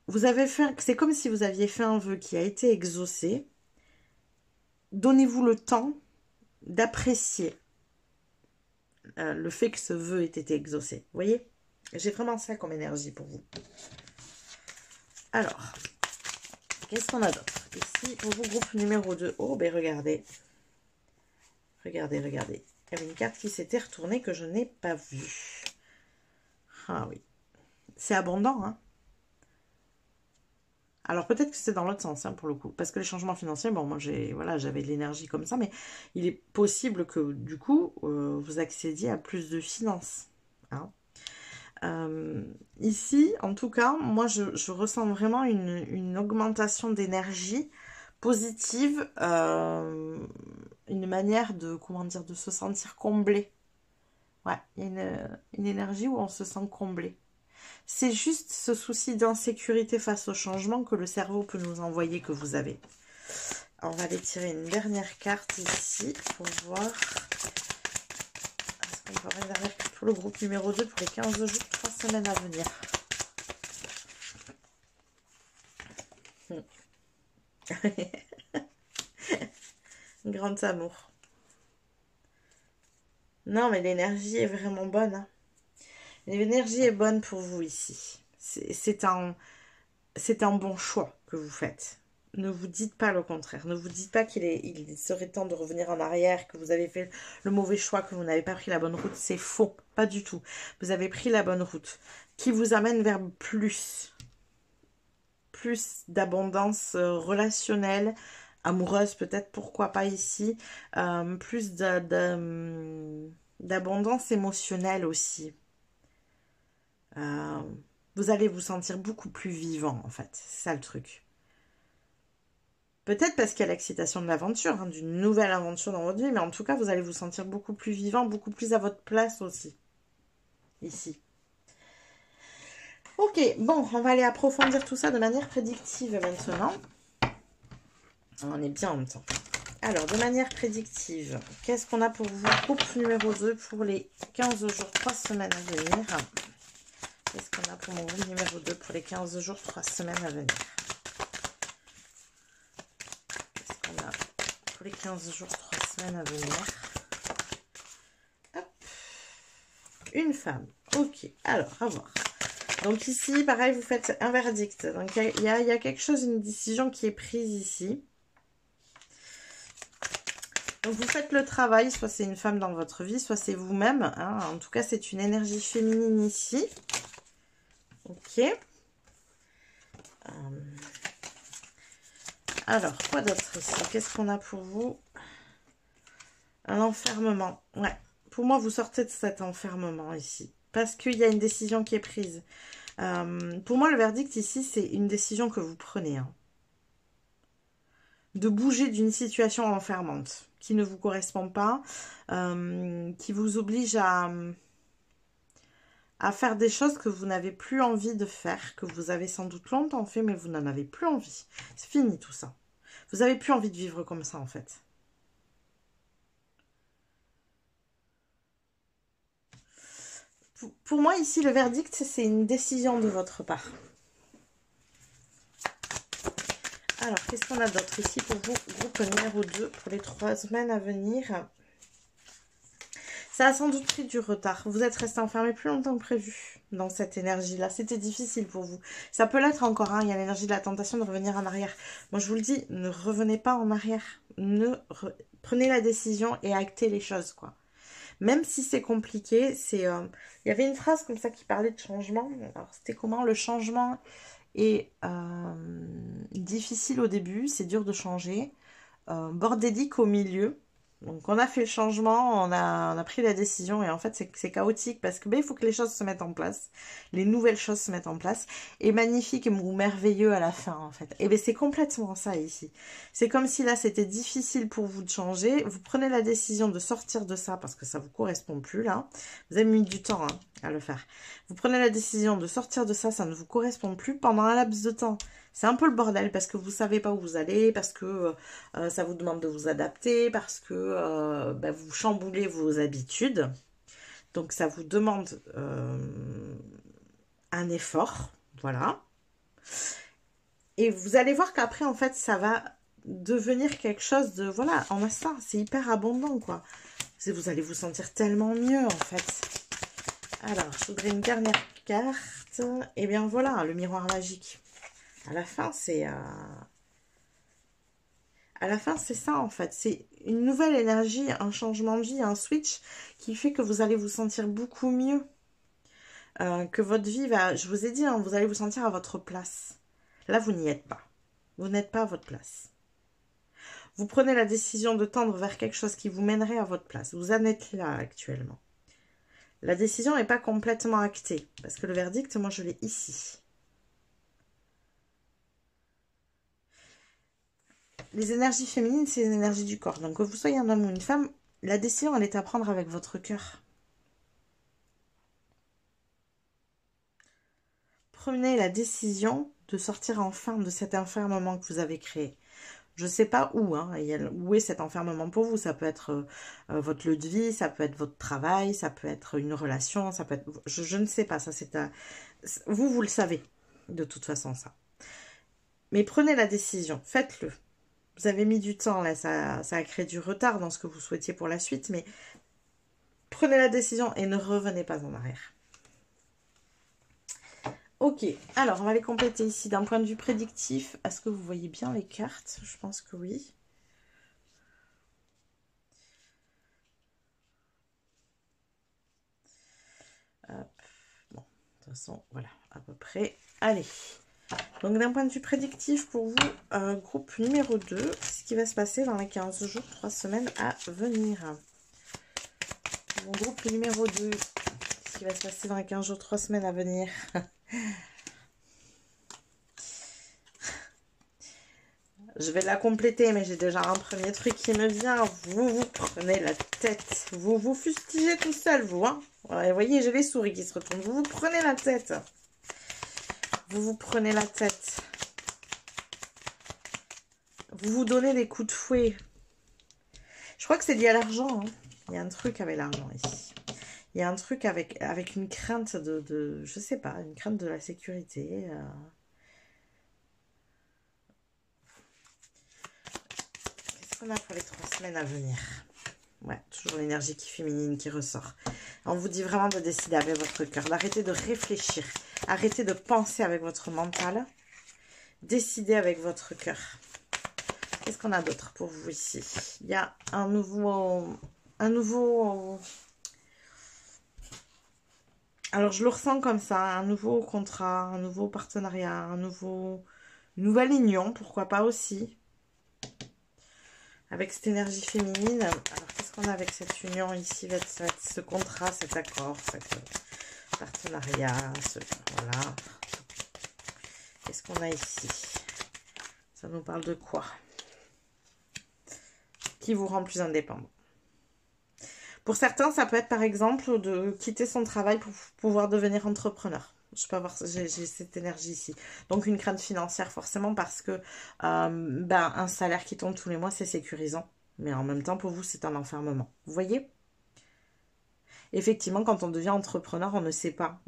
Vous avez fait... C'est comme si vous aviez fait un vœu qui a été exaucé. Donnez-vous le temps d'apprécier le fait que ce vœu ait été exaucé. Vous voyez? J'ai vraiment ça comme énergie pour vous. Alors, qu'est-ce qu'on a d'autre? Ici, pour vous, groupe numéro 2. Oh, ben regardez. Regardez. Il y avait une carte qui s'était retournée que je n'ai pas vue. Ah oui. C'est abondant, hein? Alors peut-être que c'est dans l'autre sens, hein, pour le coup. Parce que les changements financiers, bon, moi j'avais de l'énergie comme ça, mais il est possible que du coup, vous accédiez à plus de finances. Hein. Ici, en tout cas, moi je ressens vraiment une augmentation d'énergie positive, une manière de, comment dire, de se sentir comblé. Ouais, il y a une énergie où on se sent comblé. C'est juste ce souci d'insécurité face au changement que le cerveau peut nous envoyer que vous avez. Alors, on va aller tirer une dernière carte ici pour voir. Est-ce qu'on peut avoir une dernière carte pour le groupe numéro 2 pour les 15 jours, 3 semaines à venir? Grand amour. Non, mais l'énergie est vraiment bonne. Hein. L'énergie est bonne pour vous ici. C'est un bon choix que vous faites. Ne vous dites pas le contraire. Ne vous dites pas il serait temps de revenir en arrière, que vous avez fait le mauvais choix, que vous n'avez pas pris la bonne route. C'est faux. Pas du tout. Vous avez pris la bonne route qui vous amène vers plus. plus d'abondance relationnelle, amoureuse peut-être, pourquoi pas ici, plus d'abondance émotionnelle aussi. Vous allez vous sentir beaucoup plus vivant en fait, c'est ça le truc. Peut-être parce qu'il y a l'excitation de l'aventure, hein, d'une nouvelle aventure dans votre vie, mais en tout cas, vous allez vous sentir beaucoup plus vivant, beaucoup plus à votre place aussi, ici. Ok, bon, on va aller approfondir tout ça de manière prédictive maintenant. On est bien en même temps. Alors, de manière prédictive, qu'est-ce qu'on a pour vous? Groupe numéro 2 pour les 15 jours, 3 semaines à venir. Qu'est-ce qu'on a pour mon groupe numéro 2 pour les 15 jours, 3 semaines à venir? Pour les 15 jours, 3 semaines à venir. Hop. Une femme. Ok, alors, à voir. Donc ici, pareil, vous faites un verdict. Donc il y a quelque chose, une décision qui est prise ici. Donc vous faites le travail, soit c'est une femme dans votre vie, soit c'est vous-même. Hein. En tout cas, c'est une énergie féminine ici. Ok. Alors, quoi d'autre ici? Qu'est-ce qu'on a pour vous? Un enfermement. Ouais. Pour moi, vous sortez de cet enfermement ici. Parce qu'il y a une décision qui est prise. Pour moi, le verdict ici, c'est une décision que vous prenez. Hein. De bouger d'une situation enfermante qui ne vous correspond pas, qui vous oblige à faire des choses que vous n'avez plus envie de faire, que vous avez sans doute longtemps fait, mais vous n'en avez plus envie. C'est fini tout ça. Vous n'avez plus envie de vivre comme ça en fait. Pour moi ici, le verdict, c'est une décision de votre part. Alors, qu'est-ce qu'on a d'autre ici pour vous? Groupe numéro 2 pour les 3 semaines à venir. Ça a sans doute pris du retard. Vous êtes resté enfermé plus longtemps que prévu dans cette énergie-là. C'était difficile pour vous. Ça peut l'être encore. Hein. Il y a l'énergie de la tentation de revenir en arrière. Moi, je vous le dis, ne revenez pas en arrière. Prenez la décision et actez les choses, quoi. Même si c'est compliqué, il y avait une phrase comme ça qui parlait de changement. Alors, c'était comment? Le changement est difficile au début, c'est dur de changer. Bordélique au milieu. Donc on a fait le changement, on a pris la décision et en fait c'est chaotique parce que il faut que les choses se mettent en place, les nouvelles choses se mettent en place et magnifique ou merveilleux à la fin en fait. Et bien c'est complètement ça ici. C'est comme si là c'était difficile pour vous de changer, vous prenez la décision de sortir de ça parce que ça vous correspond plus là. Vous avez mis du temps hein, à le faire. Vous prenez la décision de sortir de ça, ça ne vous correspond plus pendant un laps de temps. C'est un peu le bordel parce que vous savez pas où vous allez, parce que ça vous demande de vous adapter, parce que vous chamboulez vos habitudes. Donc ça vous demande un effort, voilà. Et vous allez voir qu'après, en fait, ça va devenir quelque chose de, voilà, en instant, c'est hyper abondant, quoi. Vous allez vous sentir tellement mieux, en fait. Alors, je voudrais une dernière carte. Et bien voilà, le miroir magique. À la fin, c'est ça en fait. C'est une nouvelle énergie, un changement de vie, un switch qui fait que vous allez vous sentir beaucoup mieux. Que votre vie va... Je vous ai dit, hein, vous allez vous sentir à votre place. Là, vous n'y êtes pas. Vous n'êtes pas à votre place. Vous prenez la décision de tendre vers quelque chose qui vous mènerait à votre place. Vous en êtes là actuellement. La décision n'est pas complètement actée. Parce que le verdict, moi, je l'ai ici. Les énergies féminines, c'est les énergies du corps. Donc, que vous soyez un homme ou une femme, la décision, elle est à prendre avec votre cœur. Prenez la décision de sortir enfin de cet enfermement que vous avez créé. Je ne sais pas où, hein, où est cet enfermement pour vous. Ça peut être votre lieu de vie, ça peut être votre travail, ça peut être une relation, ça peut être... Je ne sais pas, ça c'est à... Vous le savez, de toute façon, ça. Mais prenez la décision, faites-le. Vous avez mis du temps, là, ça a créé du retard dans ce que vous souhaitiez pour la suite, mais prenez la décision et ne revenez pas en arrière. Ok, alors on va les compléter ici d'un point de vue prédictif. Est-ce que vous voyez bien les cartes? Je pense que oui. Hop. Bon, de toute façon, voilà, à peu près. Allez, Donc, d'un point de vue prédictif pour vous, groupe numéro 2, ce qui va se passer dans les 15 jours, 3 semaines à venir. Mon groupe numéro 2, ce qui va se passer dans les 15 jours, 3 semaines à venir. Je vais la compléter, mais j'ai déjà un premier truc qui me vient. Vous vous prenez la tête. Vous vous fustigez tout seul, vous. Hein, ouais, vous voyez, j'ai les souris qui se retournent. Vous vous prenez la tête. Vous vous prenez la tête. Vous vous donnez des coups de fouet. Je crois que c'est lié à l'argent. Hein. Il y a un truc avec l'argent ici. Il y a un truc avec une crainte je sais pas, une crainte de la sécurité. Qu'est-ce qu'on a pour les 3 semaines à venir? Ouais, toujours l'énergie féminine qui ressort. On vous dit vraiment de décider avec votre cœur, d'arrêter de réfléchir, arrêter de penser avec votre mental, décidez avec votre cœur. Qu'est-ce qu'on a d'autre pour vous ici? Il y a un nouveau... Alors, je le ressens comme ça, un nouveau contrat, un nouveau partenariat, une nouvelle union, pourquoi pas aussi. Avec cette énergie féminine. Alors, qu'est-ce qu'on a avec cette union ici, ce contrat, cet accord, ce partenariat, voilà. Qu'est-ce qu'on a ici? Ça nous parle de quoi? Qui vous rend plus indépendant. Pour certains, ça peut être par exemple de quitter son travail pour pouvoir devenir entrepreneur. Je peux avoir, j'ai cette énergie ici. Donc une crainte financière forcément parce que un salaire qui tombe tous les mois, c'est sécurisant. Mais en même temps, pour vous, c'est un enfermement. Vous voyez? Effectivement, quand on devient entrepreneur, on ne sait pas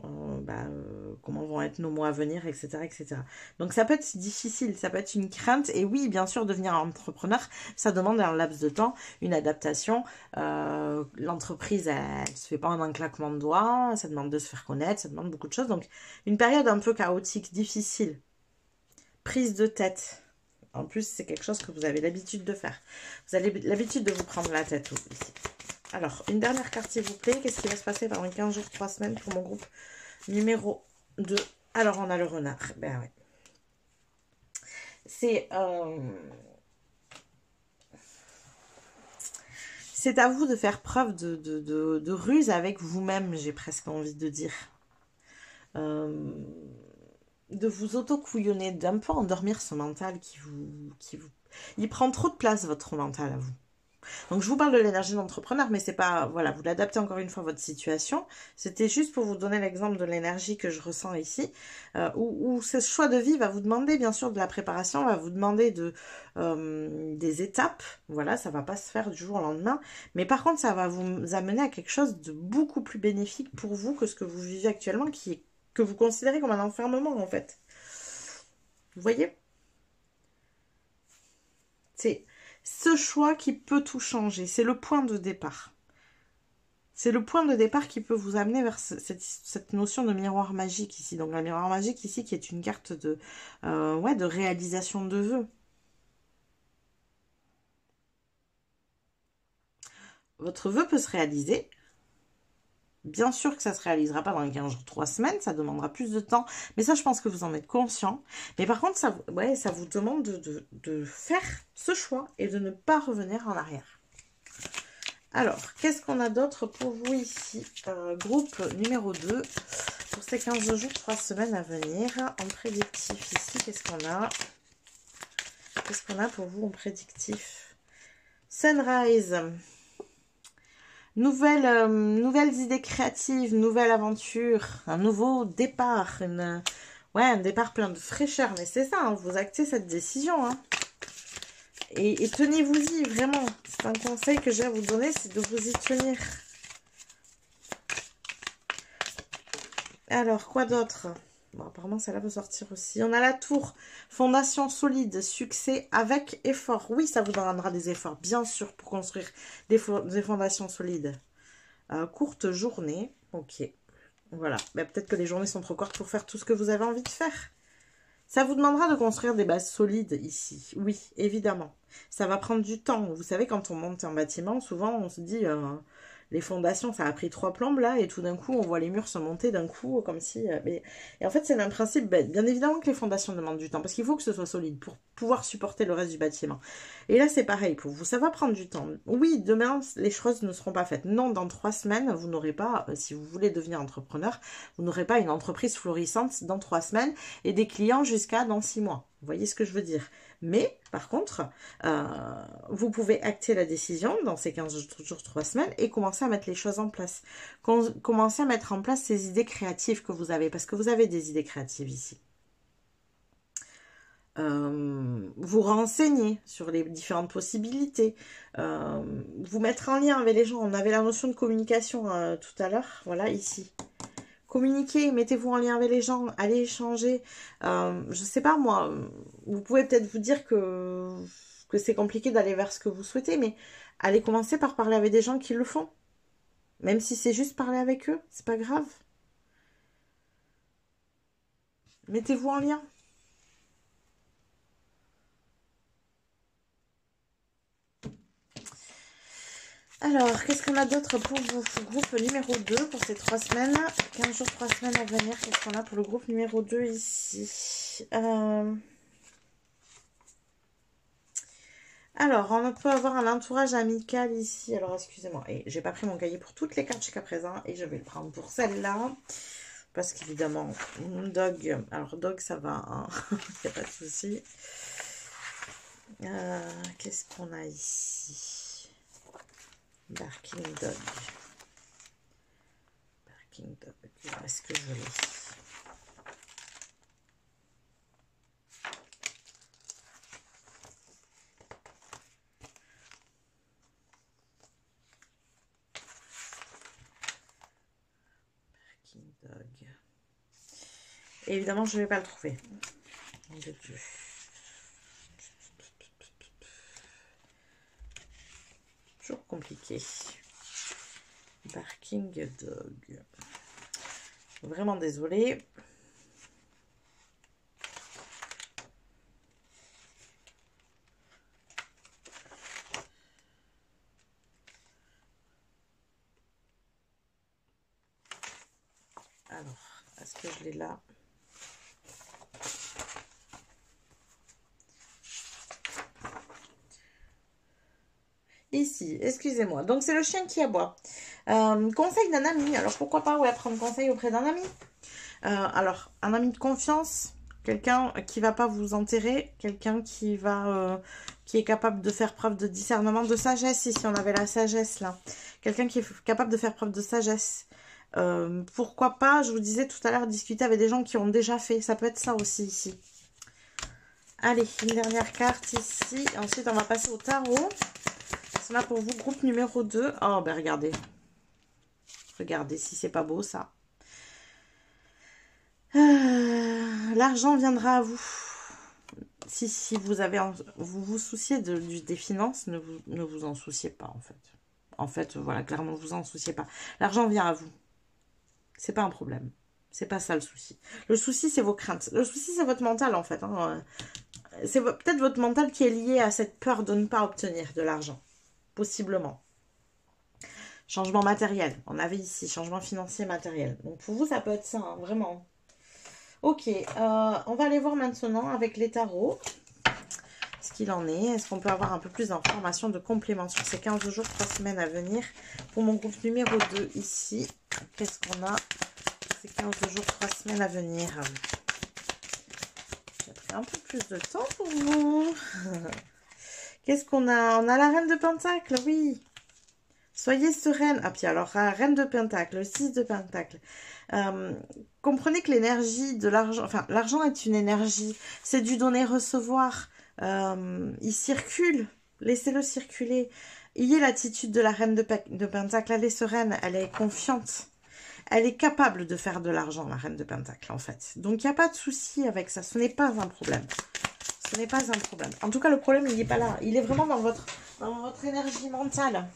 comment vont être nos mois à venir, etc., etc. Donc, ça peut être difficile, ça peut être une crainte. Et oui, bien sûr, devenir entrepreneur, ça demande un laps de temps, une adaptation. L'entreprise, elle ne se fait pas en un claquement de doigts, ça demande de se faire connaître, ça demande beaucoup de choses. Donc, une période un peu chaotique, difficile, prise de tête. En plus, c'est quelque chose que vous avez l'habitude de faire. Vous avez l'habitude de vous prendre la tête ici. Alors, une dernière carte, s'il vous plaît. Qu'est-ce qui va se passer pendant 15 jours, 3 semaines pour mon groupe numéro 2? Alors, on a le renard. Ben ouais. C'est à vous de faire preuve de ruse avec vous-même, j'ai presque envie de dire. De vous auto-couillonner, d'un peu endormir ce mental qui vous... Il prend trop de place, votre mental, à vous. Donc, je vous parle de l'énergie d'entrepreneur, mais c'est pas... Voilà, vous l'adaptez encore une fois à votre situation. C'était juste pour vous donner l'exemple de l'énergie que je ressens ici, où ce choix de vie va vous demander, bien sûr, de la préparation, va vous demander des étapes. Voilà, ça va pas se faire du jour au lendemain. Mais par contre, ça va vous amener à quelque chose de beaucoup plus bénéfique pour vous que ce que vous vivez actuellement, que vous considérez comme un enfermement, en fait. Vous voyez? C'est... ce choix qui peut tout changer, c'est le point de départ. C'est le point de départ qui peut vous amener vers cette notion de miroir magique ici. Donc, le miroir magique ici qui est une carte de réalisation de vœux. Votre vœu peut se réaliser. Bien sûr que ça ne se réalisera pas dans les 15 jours, 3 semaines, ça demandera plus de temps. Mais ça, je pense que vous en êtes conscient. Mais par contre, ça vous demande de faire ce choix et de ne pas revenir en arrière. Alors, qu'est-ce qu'on a d'autre pour vous ici? Groupe numéro 2, pour ces 15 jours, 3 semaines à venir. En prédictif ici, qu'est-ce qu'on a? Qu'est-ce qu'on a pour vous en prédictif? Sunrise. Nouvelles idées créatives, nouvelle aventure, un nouveau départ, un départ plein de fraîcheur. Mais c'est ça, hein, vous actez cette décision. Hein. Et tenez-vous-y, vraiment. C'est un conseil que j'ai à vous donner, c'est de vous y tenir. Alors, quoi d'autre? Bon, apparemment, celle-là peut sortir aussi. On a la tour, fondation solide, succès avec effort. Oui, ça vous donnera des efforts, bien sûr, pour construire des fondations solides. Courte journée, ok. Voilà, peut-être que les journées sont trop courtes pour faire tout ce que vous avez envie de faire. Ça vous demandera de construire des bases solides ici. Oui, évidemment. Ça va prendre du temps. Vous savez, quand on monte un bâtiment, souvent, on se dit... les fondations, ça a pris 3 plombes là, et tout d'un coup, on voit les murs se monter d'un coup, comme si... Et en fait, c'est un principe bête. Bien évidemment que les fondations demandent du temps, parce qu'il faut que ce soit solide pour pouvoir supporter le reste du bâtiment. Et là, c'est pareil pour vous, ça va prendre du temps. Oui, demain, les choses ne seront pas faites. Non, dans 3 semaines, vous n'aurez pas, si vous voulez devenir entrepreneur, vous n'aurez pas une entreprise florissante dans 3 semaines et des clients jusqu'à dans 6 mois. Vous voyez ce que je veux dire? Mais, par contre, vous pouvez acter la décision dans ces 15 jours, 3 semaines et commencer à mettre les choses en place. Commencer à mettre en place ces idées créatives que vous avez, parce que vous avez des idées créatives ici. Vous renseigner sur les différentes possibilités, vous mettre en lien avec les gens. On avait la notion de communication tout à l'heure, voilà, ici. Communiquez, mettez-vous en lien avec les gens, allez échanger. Je sais pas moi, vous pouvez peut-être vous dire que c'est compliqué d'aller vers ce que vous souhaitez, mais allez commencer par parler avec des gens qui le font. Même si c'est juste parler avec eux, c'est pas grave. Mettez-vous en lien. Alors, qu'est-ce qu'on a d'autre pour vous? Groupe numéro 2 pour ces 3 semaines. 15 jours, 3 semaines à venir. Qu'est-ce qu'on a pour le groupe numéro 2 ici? Alors, on peut avoir un entourage amical ici. Alors, excusez-moi. Et j'ai pas pris mon cahier pour toutes les cartes jusqu'à présent. Et je vais le prendre pour celle-là. Parce qu'évidemment, Dog. Alors, Dog, ça va. Hein. Il n'y a pas de souci. Qu'est-ce qu'on a ici? Barking Dog. Barking Dog. Est-ce que je l'ai? Barking Dog. Et évidemment, je ne vais pas le trouver. Mon Dieu. Toujours compliqué. Barking Dog. Vraiment désolée. Alors, est-ce que je l'ai là? Ici, excusez-moi. Donc, c'est le chien qui aboie. Conseil d'un ami. Alors, pourquoi pas, ouais, prendre conseil auprès d'un ami. Alors, un ami de confiance, quelqu'un qui va pas vous enterrer, quelqu'un qui est capable de faire preuve de discernement, de sagesse, ici, on avait la sagesse, là. Quelqu'un qui est capable de faire preuve de sagesse. Pourquoi pas, je vous disais tout à l'heure, discuter avec des gens qui ont déjà fait. Ça peut être ça aussi, ici. Allez, une dernière carte ici. Ensuite, on va passer au tarot. C'est là pour vous, groupe numéro 2. Oh, ben regardez. Regardez si c'est pas beau, ça. L'argent viendra à vous. Si vous vous souciez des finances, ne vous en souciez pas, en fait. En fait, voilà, clairement, ne vous en souciez pas. L'argent vient à vous. C'est pas un problème. C'est pas ça le souci. Le souci, c'est vos craintes. Le souci, c'est votre mental, en fait. Hein. C'est peut-être votre mental qui est lié à cette peur de ne pas obtenir de l'argent. Possiblement. Changement matériel. On avait ici, changement financier matériel. Donc, pour vous, ça peut être ça, hein, vraiment. Ok, on va aller voir maintenant avec les tarots ce qu'il en est. Est-ce qu'on peut avoir un peu plus d'informations de complément sur ces 15 jours, 3 semaines à venir pour mon groupe numéro 2 ici. Qu'est-ce qu'on a ces 15 jours, 3 semaines à venir? J'ai pris un peu plus de temps pour vous. Qu'est-ce qu'on a? On a la reine de Pentacle, oui. Soyez sereine. Ah, puis alors, la reine de Pentacle, le 6 de Pentacle. Comprenez que l'énergie de l'argent, enfin, l'argent est une énergie. C'est du donner-recevoir. Il circule. Laissez-le circuler. Ayez l'attitude de la reine de Pentacle. Elle est sereine, elle est confiante. Elle est capable de faire de l'argent, la reine de Pentacle, en fait. Donc, il n'y a pas de souci avec ça. Ce n'est pas un problème. Ce n'est pas un problème. En tout cas, le problème, il n'est pas là. Il est vraiment dans votre énergie mentale.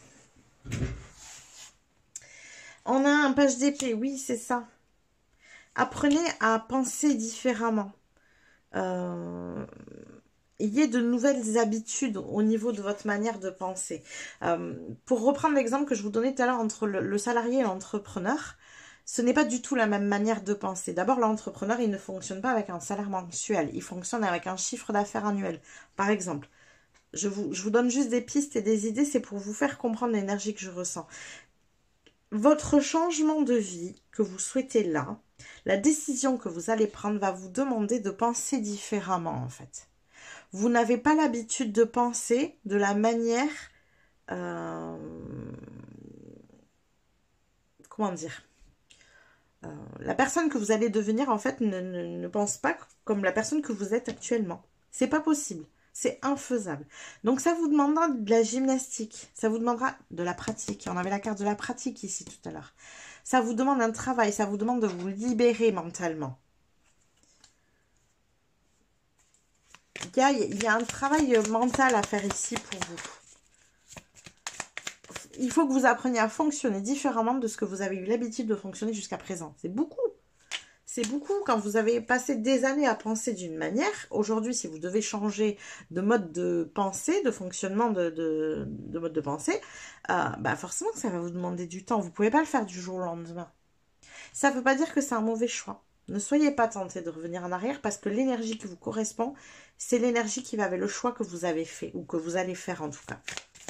On a un page d'épée, oui, c'est ça. Apprenez à penser différemment. ayez de nouvelles habitudes au niveau de votre manière de penser. Pour reprendre l'exemple que je vous donnais tout à l'heure entre le salarié et l'entrepreneur, ce n'est pas du tout la même manière de penser. D'abord, l'entrepreneur, il ne fonctionne pas avec un salaire mensuel, il fonctionne avec un chiffre d'affaires annuel. Par exemple, je vous donne juste des pistes et des idées, c'est pour vous faire comprendre l'énergie que je ressens. Votre changement de vie que vous souhaitez là, la décision que vous allez prendre va vous demander de penser différemment en fait. Vous n'avez pas l'habitude de penser de la manière... comment dire, la personne que vous allez devenir en fait ne pense pas comme la personne que vous êtes actuellement. C'est pas possible. C'est infaisable. Donc ça vous demandera de la gymnastique, ça vous demandera de la pratique. On avait la carte de la pratique ici tout à l'heure. Ça vous demande un travail, ça vous demande de vous libérer mentalement. Il y a un travail mental à faire ici pour vous. Il faut que vous appreniez à fonctionner différemment de ce que vous avez eu l'habitude de fonctionner jusqu'à présent. C'est beaucoup. C'est beaucoup quand vous avez passé des années à penser d'une manière. Aujourd'hui, si vous devez changer de mode de pensée, de fonctionnement de mode de pensée, bah forcément que ça va vous demander du temps. Vous ne pouvez pas le faire du jour au lendemain. Ça ne veut pas dire que c'est un mauvais choix. Ne soyez pas tentés de revenir en arrière parce que l'énergie qui vous correspond, c'est l'énergie qui va avec le choix que vous avez fait ou que vous allez faire en tout cas.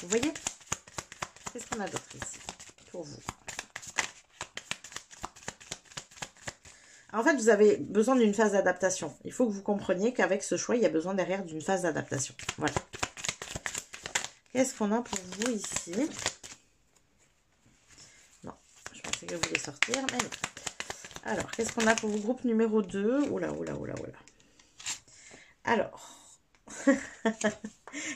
Vous voyez? Qu'est-ce qu'on a d'autre ici pour vous? En fait, vous avez besoin d'une phase d'adaptation. Il faut que vous compreniez qu'avec ce choix, il y a besoin derrière d'une phase d'adaptation. Voilà. Qu'est-ce qu'on a pour vous ici? Non, je pensais qu'elle voulait sortir, mais non. Alors, qu'est-ce qu'on a pour vous? Groupe numéro 2. Oula, oula, oula, oula. Alors,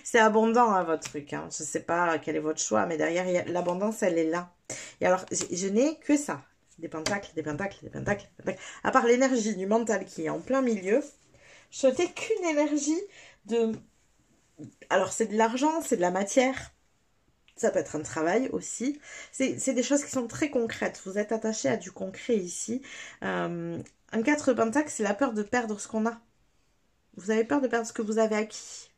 c'est abondant hein, votre truc. Hein. Je ne sais pas quel est votre choix, mais derrière, l'abondance, elle est là. Et alors, je n'ai que ça. Des pentacles, des pentacles, des pentacles, des pentacles. À part l'énergie du mental qui est en plein milieu, je n'ai qu'une énergie de... Alors, c'est de l'argent, c'est de la matière. Ça peut être un travail aussi. C'est des choses qui sont très concrètes. Vous êtes attaché à du concret ici. Un 4 pentacles, c'est la peur de perdre ce qu'on a. Vous avez peur de perdre ce que vous avez acquis.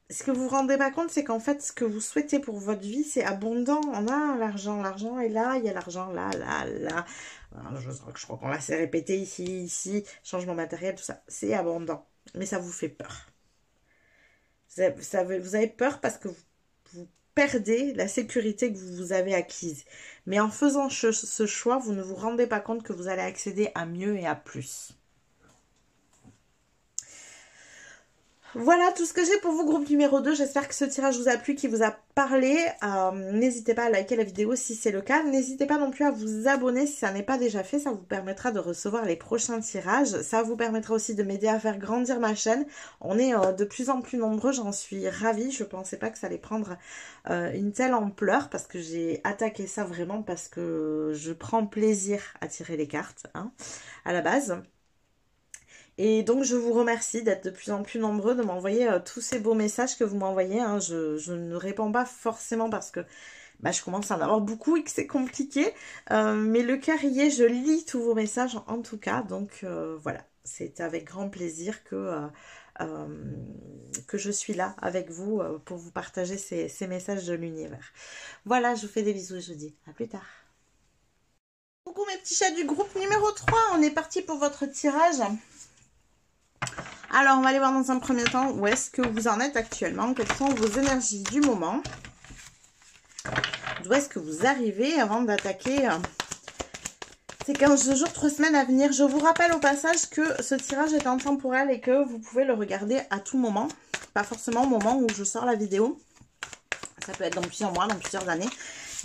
Ce que vous vous rendez pas compte, c'est qu'en fait, ce que vous souhaitez pour votre vie, c'est abondant. On a l'argent, l'argent est là, il y a l'argent là, là, là. Alors, je crois qu'on l'a assez répété ici, ici, changement matériel, tout ça. C'est abondant, mais ça vous fait peur. Vous avez peur parce que vous perdez la sécurité que vous avez acquise. Mais en faisant ce choix, vous ne vous rendez pas compte que vous allez accéder à mieux et à plus. Voilà tout ce que j'ai pour vous, groupe numéro 2. J'espère que ce tirage vous a plu, qu'il vous a parlé. N'hésitez pas à liker la vidéo si c'est le cas. N'hésitez pas non plus à vous abonner si ça n'est pas déjà fait. Ça vous permettra de recevoir les prochains tirages. Ça vous permettra aussi de m'aider à faire grandir ma chaîne. On est de plus en plus nombreux, j'en suis ravie. Je ne pensais pas que ça allait prendre une telle ampleur parce que j'ai attaqué ça vraiment parce que je prends plaisir à tirer les cartes hein, à la base. Et donc, je vous remercie d'être de plus en plus nombreux, de m'envoyer tous ces beaux messages que vous m'envoyez. Hein. Je ne réponds pas forcément parce que bah, je commence à en avoir beaucoup et que c'est compliqué. Mais le cœur y est, je lis tous vos messages en tout cas. Donc, voilà, c'est avec grand plaisir que je suis là avec vous pour vous partager ces messages de l'univers. Voilà, je vous fais des bisous et je vous dis à plus tard. Coucou mes petits chats du groupe numéro 3, on est parti pour votre tirage. Alors, on va aller voir dans un premier temps où est-ce que vous en êtes actuellement. Quelles sont vos énergies du moment? D'où est-ce que vous arrivez avant d'attaquer ces 15 jours, 3 semaines à venir? Je vous rappelle au passage que ce tirage est intemporel et que vous pouvez le regarder à tout moment. Pas forcément au moment où je sors la vidéo. Ça peut être dans plusieurs mois, dans plusieurs années.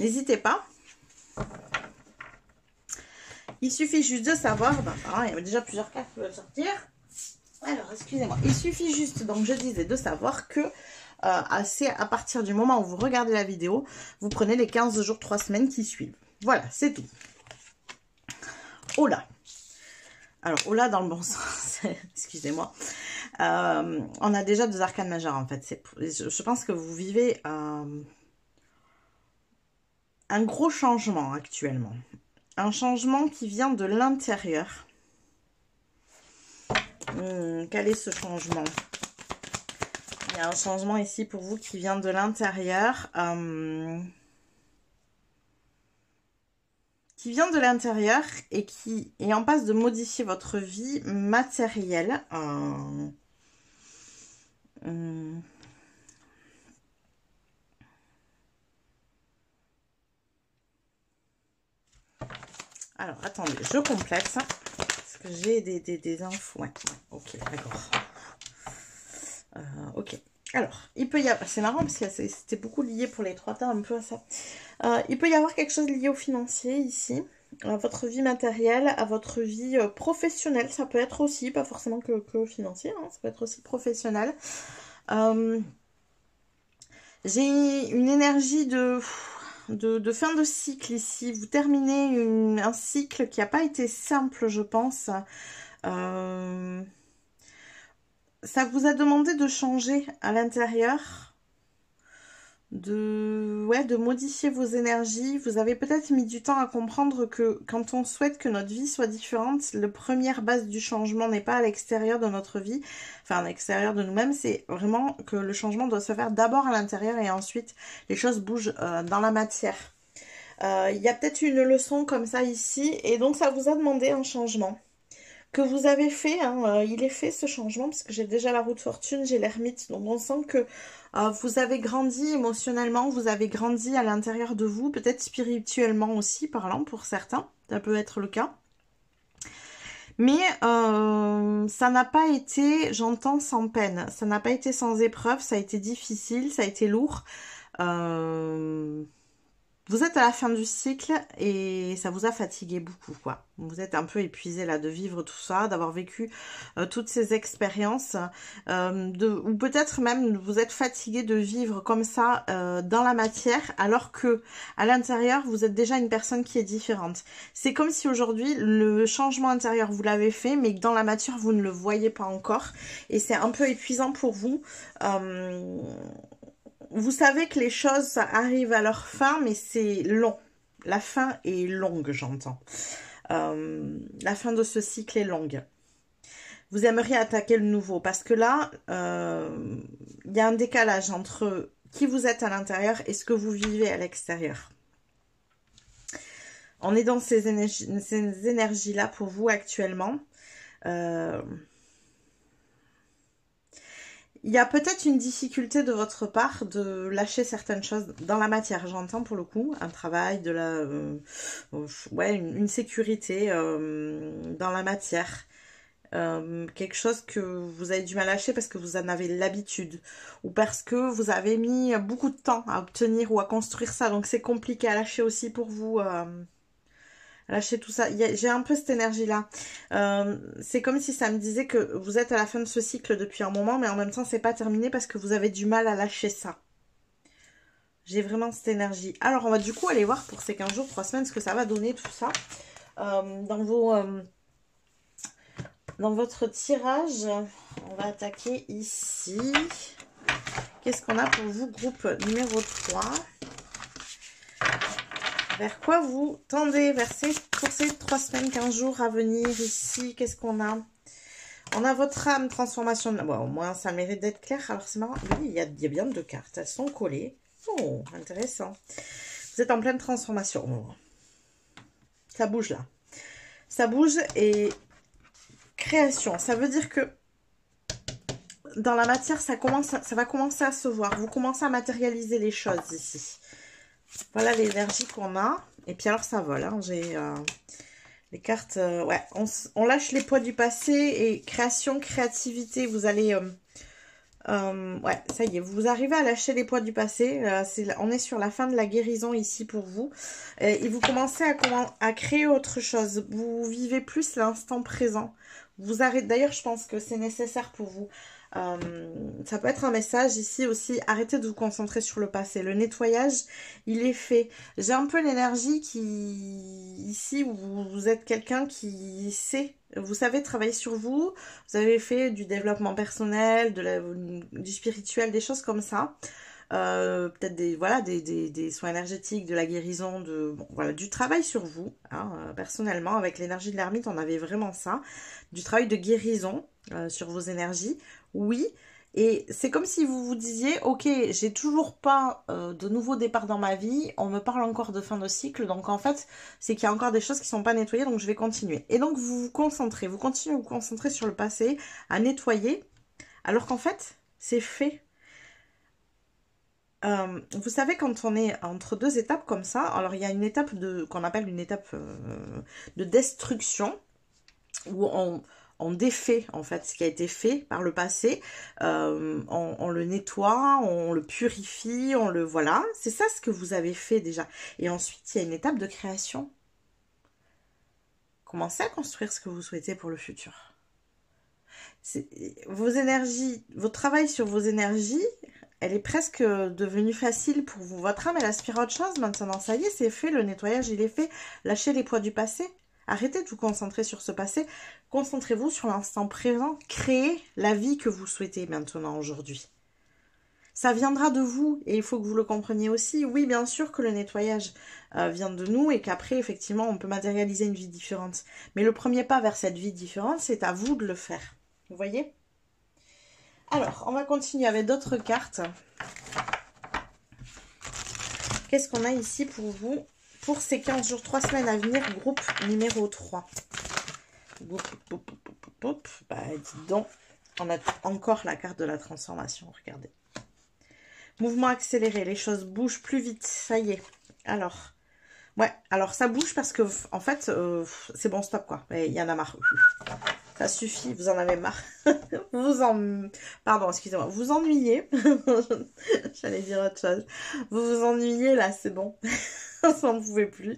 N'hésitez pas. Il suffit juste de savoir... il y avait déjà plusieurs cartes qui peuvent sortir. Alors, excusez-moi, il suffit juste, donc je disais, de savoir que c'est à partir du moment où vous regardez la vidéo, vous prenez les 15 jours, 3 semaines qui suivent. Voilà, c'est tout. Oh là. Alors, oh là dans le bon sens, excusez-moi. On a déjà 2 arcanes majeures, en fait. Je pense que vous vivez un gros changement actuellement. Un changement qui vient de l'intérieur. Quel est ce changement? Il y a un changement ici pour vous qui vient de l'intérieur. Qui vient de l'intérieur et qui est en passe de modifier votre vie matérielle. Alors, attendez, je complète ça. Parce que j'ai des infos. Ouais, ok, d'accord. Ok. Alors, il peut y avoir... C'est marrant parce que c'était beaucoup lié pour les 3 temps un peu à ça. Il peut y avoir quelque chose lié au financier ici. À votre vie matérielle, à votre vie professionnelle. Ça peut être aussi, pas forcément que financier, hein, ça peut être aussi professionnel. J'ai une énergie de fin de cycle ici. Vous terminez un cycle qui n'a pas été simple, je pense. Ça vous a demandé de changer à l'intérieur, de modifier vos énergies. Vous avez peut-être mis du temps à comprendre que quand on souhaite que notre vie soit différente, la première base du changement n'est pas à l'extérieur de notre vie, enfin à l'extérieur de nous-mêmes, c'est vraiment que le changement doit se faire d'abord à l'intérieur et ensuite les choses bougent dans la matière. Il y a peut-être une leçon comme ça ici et donc ça vous a demandé un changement que vous avez fait, hein, il est fait ce changement parce que j'ai déjà la roue de fortune, j'ai l'ermite, donc on sent que vous avez grandi émotionnellement, vous avez grandi à l'intérieur de vous, peut-être spirituellement aussi parlant pour certains, ça peut être le cas. Mais ça n'a pas été, j'entends, sans peine, ça n'a pas été sans épreuve, ça a été difficile, ça a été lourd. Vous êtes à la fin du cycle et ça vous a fatigué beaucoup, quoi. Vous êtes un peu épuisé là de vivre tout ça, d'avoir vécu toutes ces expériences, ou peut-être même vous êtes fatigué de vivre comme ça dans la matière, alors que à l'intérieur vous êtes déjà une personne qui est différente. C'est comme si aujourd'hui le changement intérieur vous l'avez fait, mais que dans la matière vous ne le voyez pas encore, et c'est un peu épuisant pour vous. Vous savez que les choses arrivent à leur fin, mais c'est long. La fin est longue, j'entends. La fin de ce cycle est longue. Vous aimeriez attaquer le nouveau, parce que là, il y a un décalage entre qui vous êtes à l'intérieur et ce que vous vivez à l'extérieur. On est dans ces énergies-là pour vous actuellement. Il y a peut-être une difficulté de votre part de lâcher certaines choses dans la matière, j'entends pour le coup, un travail, une sécurité dans la matière. Quelque chose que vous avez du mal à lâcher parce que vous en avez l'habitude ou parce que vous avez mis beaucoup de temps à obtenir ou à construire ça, donc c'est compliqué à lâcher aussi pour vous. Lâcher tout ça. J'ai un peu cette énergie-là. C'est comme si ça me disait que vous êtes à la fin de ce cycle depuis un moment, mais en même temps, c'est pas terminé parce que vous avez du mal à lâcher ça. J'ai vraiment cette énergie. Alors, on va du coup aller voir pour ces 15 jours, 3 semaines, ce que ça va donner tout ça. Dans votre tirage, on va attaquer ici. Qu'est-ce qu'on a pour vous, groupe numéro 3 ? Vers quoi vous tendez pour ces 3 semaines, 15 jours à venir ici? Qu'est-ce qu'on a? On a votre âme, transformation. Bon, au moins, ça mérite d'être clair. Alors, c'est marrant. Oui, il y a bien 2 cartes. Elles sont collées. Oh, intéressant. Vous êtes en pleine transformation. Oh. Ça bouge là. Ça bouge et création. Ça veut dire que dans la matière, ça va commencer à se voir. Vous commencez à matérialiser les choses ici. Voilà l'énergie qu'on a. Et puis alors ça vole. Hein. J'ai les cartes. Ouais, on lâche les poids du passé et création, créativité. Vous allez. Ouais, ça y est. Vous arrivez à lâcher les poids du passé. On est sur la fin de la guérison ici pour vous. Et vous commencez à créer autre chose. Vous vivez plus l'instant présent. Vous arrêtez. D'ailleurs, je pense que c'est nécessaire pour vous. Ça peut être un message ici aussi, arrêtez de vous concentrer sur le passé, le nettoyage il est fait. J'ai un peu l'énergie ici où vous êtes quelqu'un qui sait, vous savez travailler sur vous, vous avez fait du développement personnel, du spirituel, des choses comme ça. peut-être des soins énergétiques, de la guérison, bon, voilà, du travail sur vous. Hein, personnellement, avec l'énergie de l'ermite, on avait vraiment ça. Du travail de guérison sur vos énergies. Oui. Et c'est comme si vous vous disiez, ok, j'ai toujours pas de nouveau départ dans ma vie, on me parle encore de fin de cycle, donc en fait, c'est qu'il y a encore des choses qui sont pas nettoyées, donc je vais continuer. Et donc vous continuez à vous concentrer sur le passé, à nettoyer, alors qu'en fait, c'est fait. Vous savez, quand on est entre deux étapes comme ça, alors il y a une étape qu'on appelle une étape de destruction, où on défait en fait ce qui a été fait par le passé, on le nettoie, on le purifie, voilà, c'est ça ce que vous avez fait déjà. Et ensuite il y a une étape de création. Commencez à construire ce que vous souhaitez pour le futur. Vos énergies, votre travail sur vos énergies, elle est presque devenue facile pour vous. Votre âme elle aspire à autre chose maintenant, ça y est, c'est fait, le nettoyage il est fait. Lâchez les poids du passé. Arrêtez de vous concentrer sur ce passé. Concentrez-vous sur l'instant présent. Créez la vie que vous souhaitez maintenant, aujourd'hui. Ça viendra de vous et il faut que vous le compreniez aussi. Oui, bien sûr que le nettoyage vient de nous et qu'après, effectivement, on peut matérialiser une vie différente. Mais le premier pas vers cette vie différente, c'est à vous de le faire. Vous voyez ? Alors, on va continuer avec d'autres cartes. Qu'est-ce qu'on a ici pour vous ? Pour ces 15 jours, 3 semaines à venir, groupe numéro 3. Bah, dis donc, on a encore la carte de la transformation, regardez. Mouvement accéléré, les choses bougent plus vite, ça y est. Alors, ouais, alors ça bouge parce que, en fait, c'est bon, stop quoi. Il y en a marre. Ça suffit, vous en avez marre. Pardon, excusez-moi, vous ennuyez. J'allais dire autre chose. Vous vous ennuyez là, c'est bon. Vous n'en pouvez plus.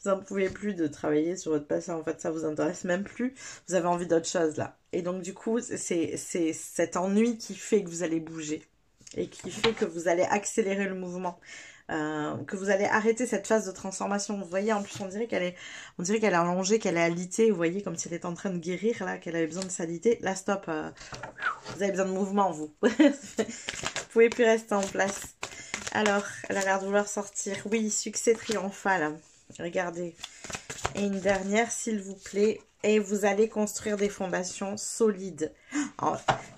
Vous n'en pouvez plus de travailler sur votre passé. En fait, ça vous intéresse même plus. Vous avez envie d'autre chose là. Et donc du coup, c'est cet ennui qui fait que vous allez bouger. Et qui fait que vous allez accélérer le mouvement. Que vous allez arrêter cette phase de transformation. Vous voyez, en plus, on dirait qu'elle est allongée, qu'elle est alitée. Vous voyez, comme si elle était en train de guérir, là, qu'elle avait besoin de s'aliter. Là, stop. Vous avez besoin de mouvement, vous. Vous pouvez plus rester en place. Alors, elle a l'air de vouloir sortir. Oui, succès triomphal. Regardez. Et une dernière, s'il vous plaît. Et vous allez construire des fondations solides.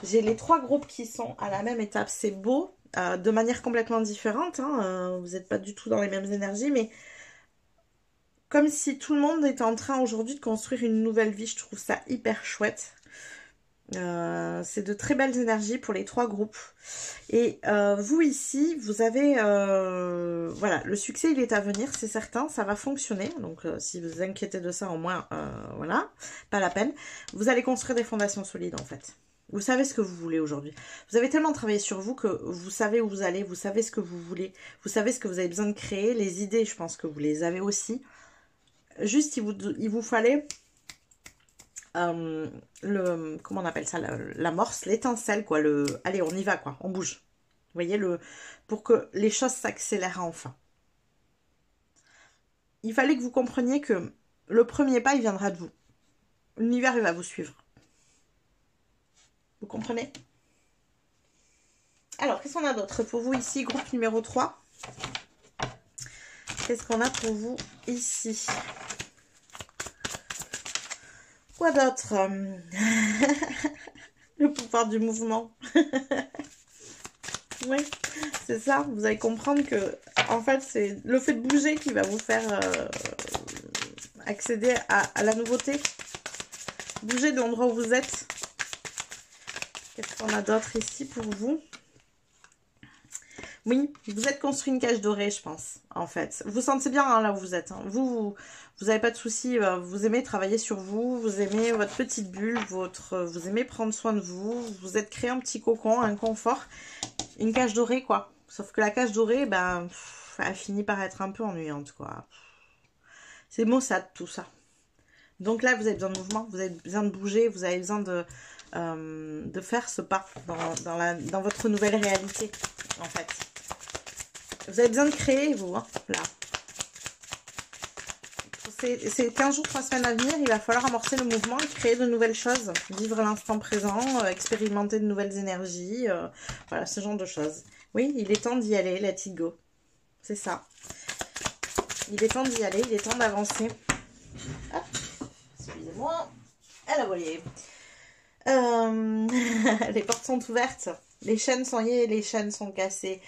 J'ai les 3 groupes qui sont à la même étape. C'est beau. De manière complètement différente. Hein. Vous n'êtes pas du tout dans les mêmes énergies. Mais comme si tout le monde était en train aujourd'hui de construire une nouvelle vie. Je trouve ça hyper chouette. C'est de très belles énergies pour les 3 groupes. Et vous ici, vous avez voilà, le succès il est à venir, c'est certain, ça va fonctionner. Donc si vous vous inquiétez de ça, au moins voilà, pas la peine. Vous allez construire des fondations solides en fait. Vous savez ce que vous voulez aujourd'hui. Vous avez tellement travaillé sur vous que vous savez où vous allez, vous savez ce que vous voulez, vous savez ce que vous avez besoin de créer. Les idées, je pense que vous les avez aussi. Juste, il vous fallait comment on appelle ça, l'amorce, l'étincelle, quoi. Allez, on y va, quoi. On bouge. Vous voyez, pour que les choses s'accélèrent enfin. Il fallait que vous compreniez que le premier pas, il viendra de vous. L'univers, il va vous suivre. Vous comprenez? Alors, qu'est-ce qu'on a d'autre pour vous ici, groupe numéro 3? Qu'est-ce qu'on a pour vous ici? Quoi d'autre? Le pouvoir du mouvement. Oui, c'est ça. Vous allez comprendre que, en fait, c'est le fait de bouger qui va vous faire accéder à la nouveauté. Bougez de l'endroit où vous êtes. Qu'est-ce qu'on a d'autre ici pour vous? Oui, vous êtes construit une cage dorée, je pense, en fait. Vous sentez bien hein, là où vous êtes. Hein. Vous n'avez pas de soucis. Vous aimez travailler sur vous. Vous aimez votre petite bulle. Vous aimez prendre soin de vous. Vous êtes créé un petit cocon, un confort. Une cage dorée, quoi. Sauf que la cage dorée, ben, elle finit par être un peu ennuyante, quoi. C'est maussade, tout ça. Donc là, vous avez besoin de mouvement. Vous avez besoin de bouger. Vous avez besoin de faire ce pas dans votre nouvelle réalité, en fait. Vous avez besoin de créer, vous, hein, là. C'est 15 jours, 3 semaines à venir. Il va falloir amorcer le mouvement et créer de nouvelles choses. Vivre l'instant présent, expérimenter de nouvelles énergies. Voilà, ce genre de choses. Oui, il est temps d'y aller, let it go. C'est ça. Il est temps d'y aller, il est temps d'avancer. Hop, excusez-moi. À la volée. Les portes sont ouvertes. Les chaînes sont liées, les chaînes sont cassées.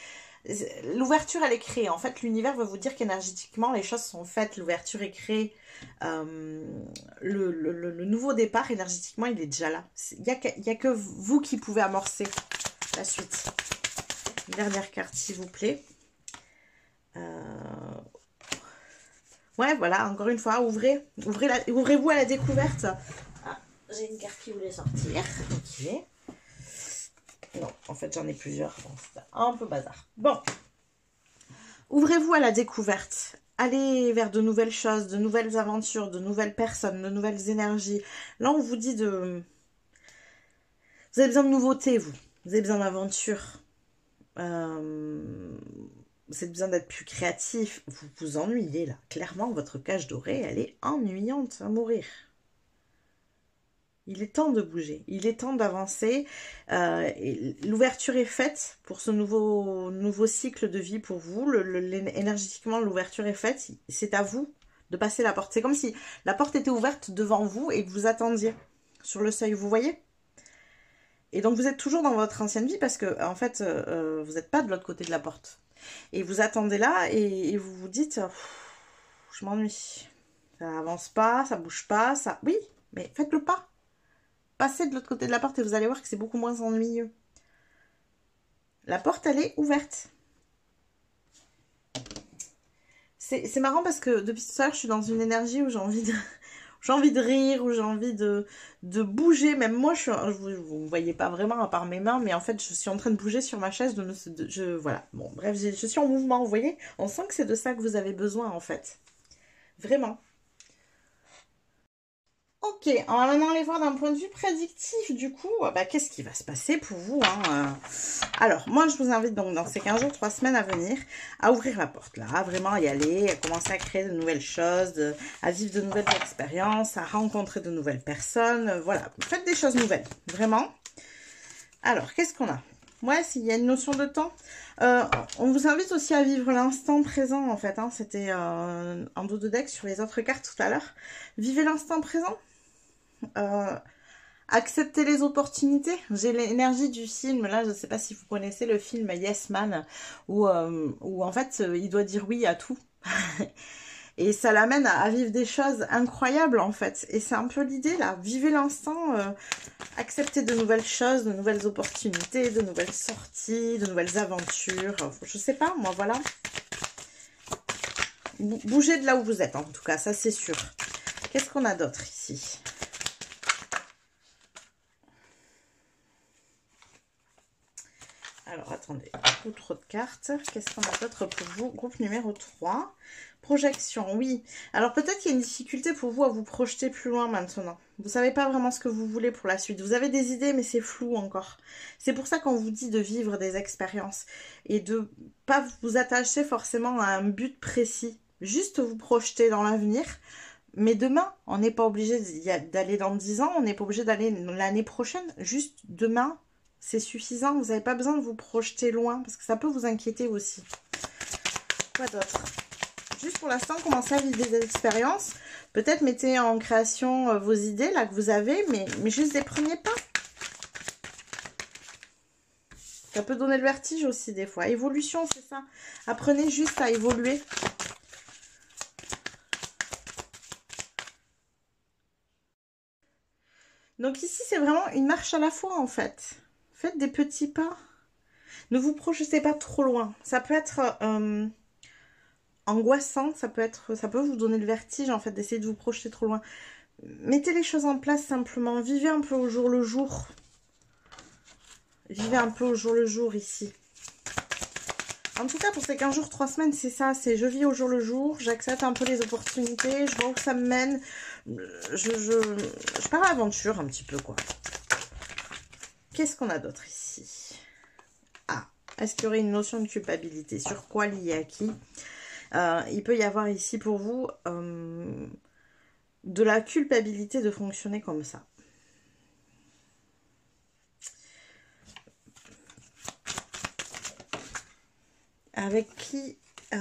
L'ouverture, elle est créée. En fait, l'univers va vous dire qu'énergétiquement, les choses sont faites. L'ouverture est créée. Le nouveau départ, énergétiquement, il est déjà là. Il n'y a que vous qui pouvez amorcer la suite. Une dernière carte, s'il vous plaît. Ouais, voilà, encore une fois, ouvrez-vous à la découverte. Ah, j'ai une carte qui voulait sortir. Ok. Non, en fait, j'en ai plusieurs. Bon, c'est un peu bazar. Bon. Ouvrez-vous à la découverte. Allez vers de nouvelles choses, de nouvelles aventures, de nouvelles personnes, de nouvelles énergies. Là, on vous dit de... Vous avez besoin de nouveautés, vous. Vous avez besoin d'aventure. Vous avez besoin d'être plus créatif. Vous vous ennuyez, là. Clairement, votre cage dorée, elle est ennuyante à mourir. Il est temps de bouger, il est temps d'avancer. L'ouverture est faite pour ce nouveau cycle de vie pour vous. Énergétiquement, l'ouverture est faite. C'est à vous de passer la porte. C'est comme si la porte était ouverte devant vous et que vous attendiez sur le seuil, vous voyez? Et donc, vous êtes toujours dans votre ancienne vie parce que, en fait, vous n'êtes pas de l'autre côté de la porte. Et vous attendez là et vous vous dites, je m'ennuie. Ça avance pas, ça bouge pas, ça... Oui, mais faites le pas. Passez de l'autre côté de la porte et vous allez voir que c'est beaucoup moins ennuyeux. La porte, elle est ouverte. C'est marrant parce que depuis tout à l'heure, je suis dans une énergie où j'ai envie de rire, où j'ai envie de bouger. Même moi, vous ne voyez pas vraiment à part mes mains, mais en fait, je suis en train de bouger sur ma chaise. Voilà. Bon, bref, je suis en mouvement, vous voyez. On sent que c'est de ça que vous avez besoin, en fait. Vraiment. Ok, on va maintenant aller voir d'un point de vue prédictif, du coup, qu'est-ce qui va se passer pour vous, hein. Alors, moi, je vous invite donc dans ces 15 jours, 3 semaines à venir, à ouvrir la porte, là, à vraiment y aller, à commencer à créer de nouvelles choses, à vivre de nouvelles expériences, à rencontrer de nouvelles personnes, voilà, faites des choses nouvelles, vraiment. Alors, qu'est-ce qu'on a? Ouais, s'il y a une notion de temps. On vous invite aussi à vivre l'instant présent, en fait, hein. C'était un dos de deck sur les autres cartes tout à l'heure. Vivez l'instant présent. Accepter les opportunités. J'ai l'énergie du film, là, je ne sais pas si vous connaissez le film Yes Man, où en fait, il doit dire oui à tout. Et ça l'amène à vivre des choses incroyables, en fait. Et c'est un peu l'idée, là. Vivez l'instant, acceptez de nouvelles choses, de nouvelles opportunités, de nouvelles sorties, de nouvelles aventures. Je sais pas, moi, voilà. Bougez de là où vous êtes, en tout cas, ça, c'est sûr. Qu'est-ce qu'on a d'autre ici ? Alors, attendez, beaucoup trop de cartes. Qu'est-ce qu'on a d'autre pour vous? Groupe numéro 3. Projection, oui. Alors, peut-être qu'il y a une difficulté pour vous à vous projeter plus loin maintenant. Vous ne savez pas vraiment ce que vous voulez pour la suite. Vous avez des idées, mais c'est flou encore. C'est pour ça qu'on vous dit de vivre des expériences et de pas vous attacher forcément à un but précis. Juste vous projeter dans l'avenir. Mais demain, on n'est pas obligé d'aller dans 10 ans. On n'est pas obligé d'aller l'année prochaine. Juste demain. C'est suffisant, vous n'avez pas besoin de vous projeter loin, parce que ça peut vous inquiéter aussi. Quoi d'autre? Juste pour l'instant, commencez à vivre des expériences. Peut-être mettez en création vos idées, là, que vous avez, mais juste des premiers pas. Ça peut donner le vertige aussi, des fois. Évolution, c'est ça. Apprenez juste à évoluer. Donc ici, c'est vraiment une marche à la fois, en fait. Faites des petits pas. Ne vous projetez pas trop loin. Ça peut être angoissant, ça peut vous donner le vertige en fait d'essayer de vous projeter trop loin. Mettez les choses en place simplement. Vivez un peu au jour le jour. Vivez un peu au jour le jour ici. En tout cas, pour ces 15 jours, 3 semaines, c'est ça. C'est je vis au jour le jour, j'accepte un peu les opportunités, je vois où ça me mène. Je pars à l'aventure un petit peu, quoi. Qu'est-ce qu'on a d'autre ici? Ah, est-ce qu'il y aurait une notion de culpabilité? Sur quoi, lié à qui? Il peut y avoir ici pour vous de la culpabilité de fonctionner comme ça. avec qui il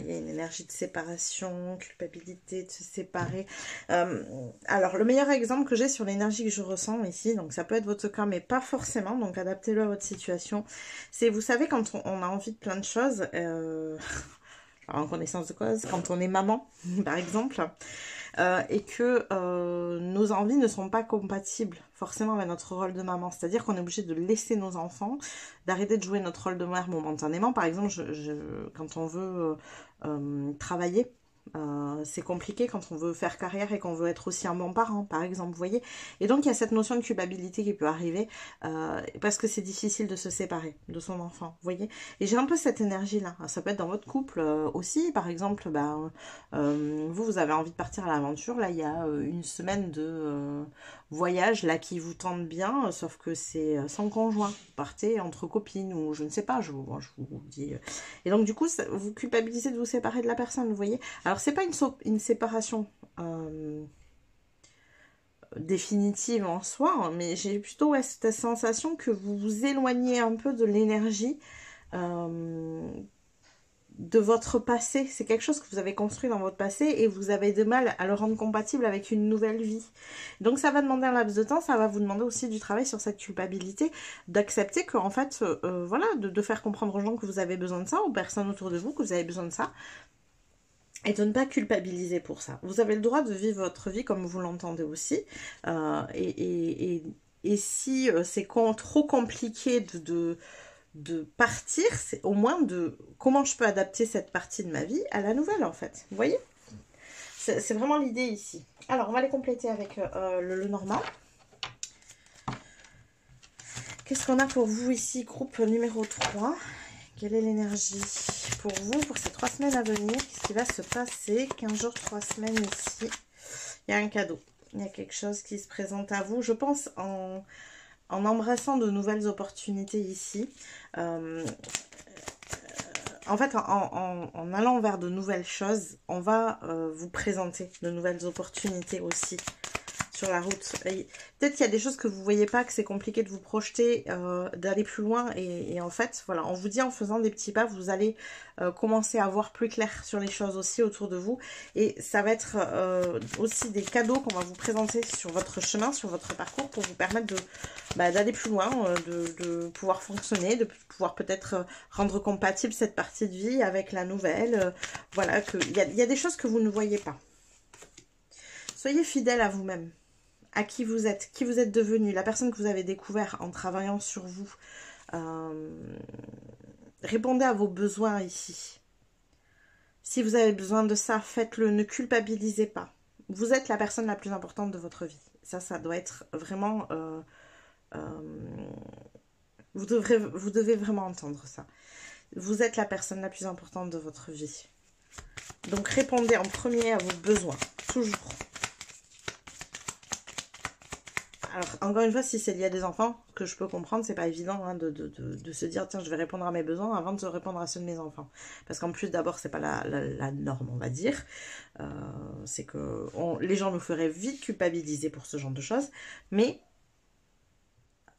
y a une énergie de séparation, culpabilité, de se séparer. Alors, le meilleur exemple que j'ai sur l'énergie que je ressens ici, donc ça peut être votre cas, mais pas forcément, donc adaptez-le à votre situation. C'est, vous savez, quand on a envie de plein de choses, en connaissance de cause, quand on est maman, par exemple, et que nos envies ne sont pas compatibles forcément avec notre rôle de maman. C'est-à-dire qu'on est obligé de laisser nos enfants, d'arrêter de jouer notre rôle de mère momentanément. Par exemple, quand on veut travailler, c'est compliqué quand on veut faire carrière et qu'on veut être aussi un bon parent, par exemple, vous voyez. Et donc, il y a cette notion de culpabilité qui peut arriver parce que c'est difficile de se séparer de son enfant, vous voyez. Et j'ai un peu cette énergie-là. Ça peut être dans votre couple aussi, par exemple, vous avez envie de partir à l'aventure. Là, il y a une semaine de voyage là qui vous tente bien, sauf que c'est sans conjoint. Vous partez entre copines ou je ne sais pas, je vous dis. Et donc, du coup, vous culpabilisez de vous séparer de la personne, vous voyez. Alors, c'est pas une séparation définitive en soi, hein, mais j'ai plutôt cette sensation que vous vous éloignez un peu de l'énergie de votre passé. C'est quelque chose que vous avez construit dans votre passé et vous avez de mal à le rendre compatible avec une nouvelle vie. Donc ça va demander un laps de temps, ça va vous demander aussi du travail sur cette culpabilité, d'accepter que en fait, voilà, de faire comprendre aux gens que vous avez besoin de ça, aux personnes autour de vous que vous avez besoin de ça, et de ne pas culpabiliser pour ça. Vous avez le droit de vivre votre vie comme vous l'entendez aussi, et si c'est trop compliqué de partir, c'est au moins de comment je peux adapter cette partie de ma vie à la nouvelle en fait. Vous voyez, c'est vraiment l'idée ici. Alors on va les compléter avec le normand. Qu'est-ce qu'on a pour vous ici, groupe numéro 3? Quelle est l'énergie pour vous pour ces 3 semaines à venir? Qu'est-ce qui va se passer? 15 jours, 3 semaines ici. Il y a un cadeau. Il y a quelque chose qui se présente à vous. Je pense en embrassant de nouvelles opportunités ici. En fait, en allant vers de nouvelles choses, on va vous présenter de nouvelles opportunités aussi sur la route. Peut-être qu'il y a des choses que vous ne voyez pas, que c'est compliqué de vous projeter, d'aller plus loin. Et en fait, voilà, on vous dit en faisant des petits pas, vous allez commencer à voir plus clair sur les choses aussi autour de vous. Et ça va être aussi des cadeaux qu'on va vous présenter sur votre chemin, sur votre parcours, pour vous permettre d'aller plus loin, de pouvoir fonctionner, de pouvoir peut-être rendre compatible cette partie de vie avec la nouvelle. Voilà, il y a des choses que vous ne voyez pas. Soyez fidèle à vous-même, à qui vous êtes devenu, la personne que vous avez découvert en travaillant sur vous. Répondez à vos besoins ici. Si vous avez besoin de ça, faites-le, ne culpabilisez pas. Vous êtes la personne la plus importante de votre vie. Ça doit être vraiment... vous devez vraiment entendre ça. Vous êtes la personne la plus importante de votre vie. Donc répondez en premier à vos besoins, toujours. Alors, encore une fois, si c'est lié à des enfants, que je peux comprendre, c'est pas évident hein, de se dire, tiens, je vais répondre à mes besoins avant de répondre à ceux de mes enfants. Parce qu'en plus, d'abord, c'est pas la norme, on va dire. C'est que les gens nous feraient vite culpabiliser pour ce genre de choses. Mais,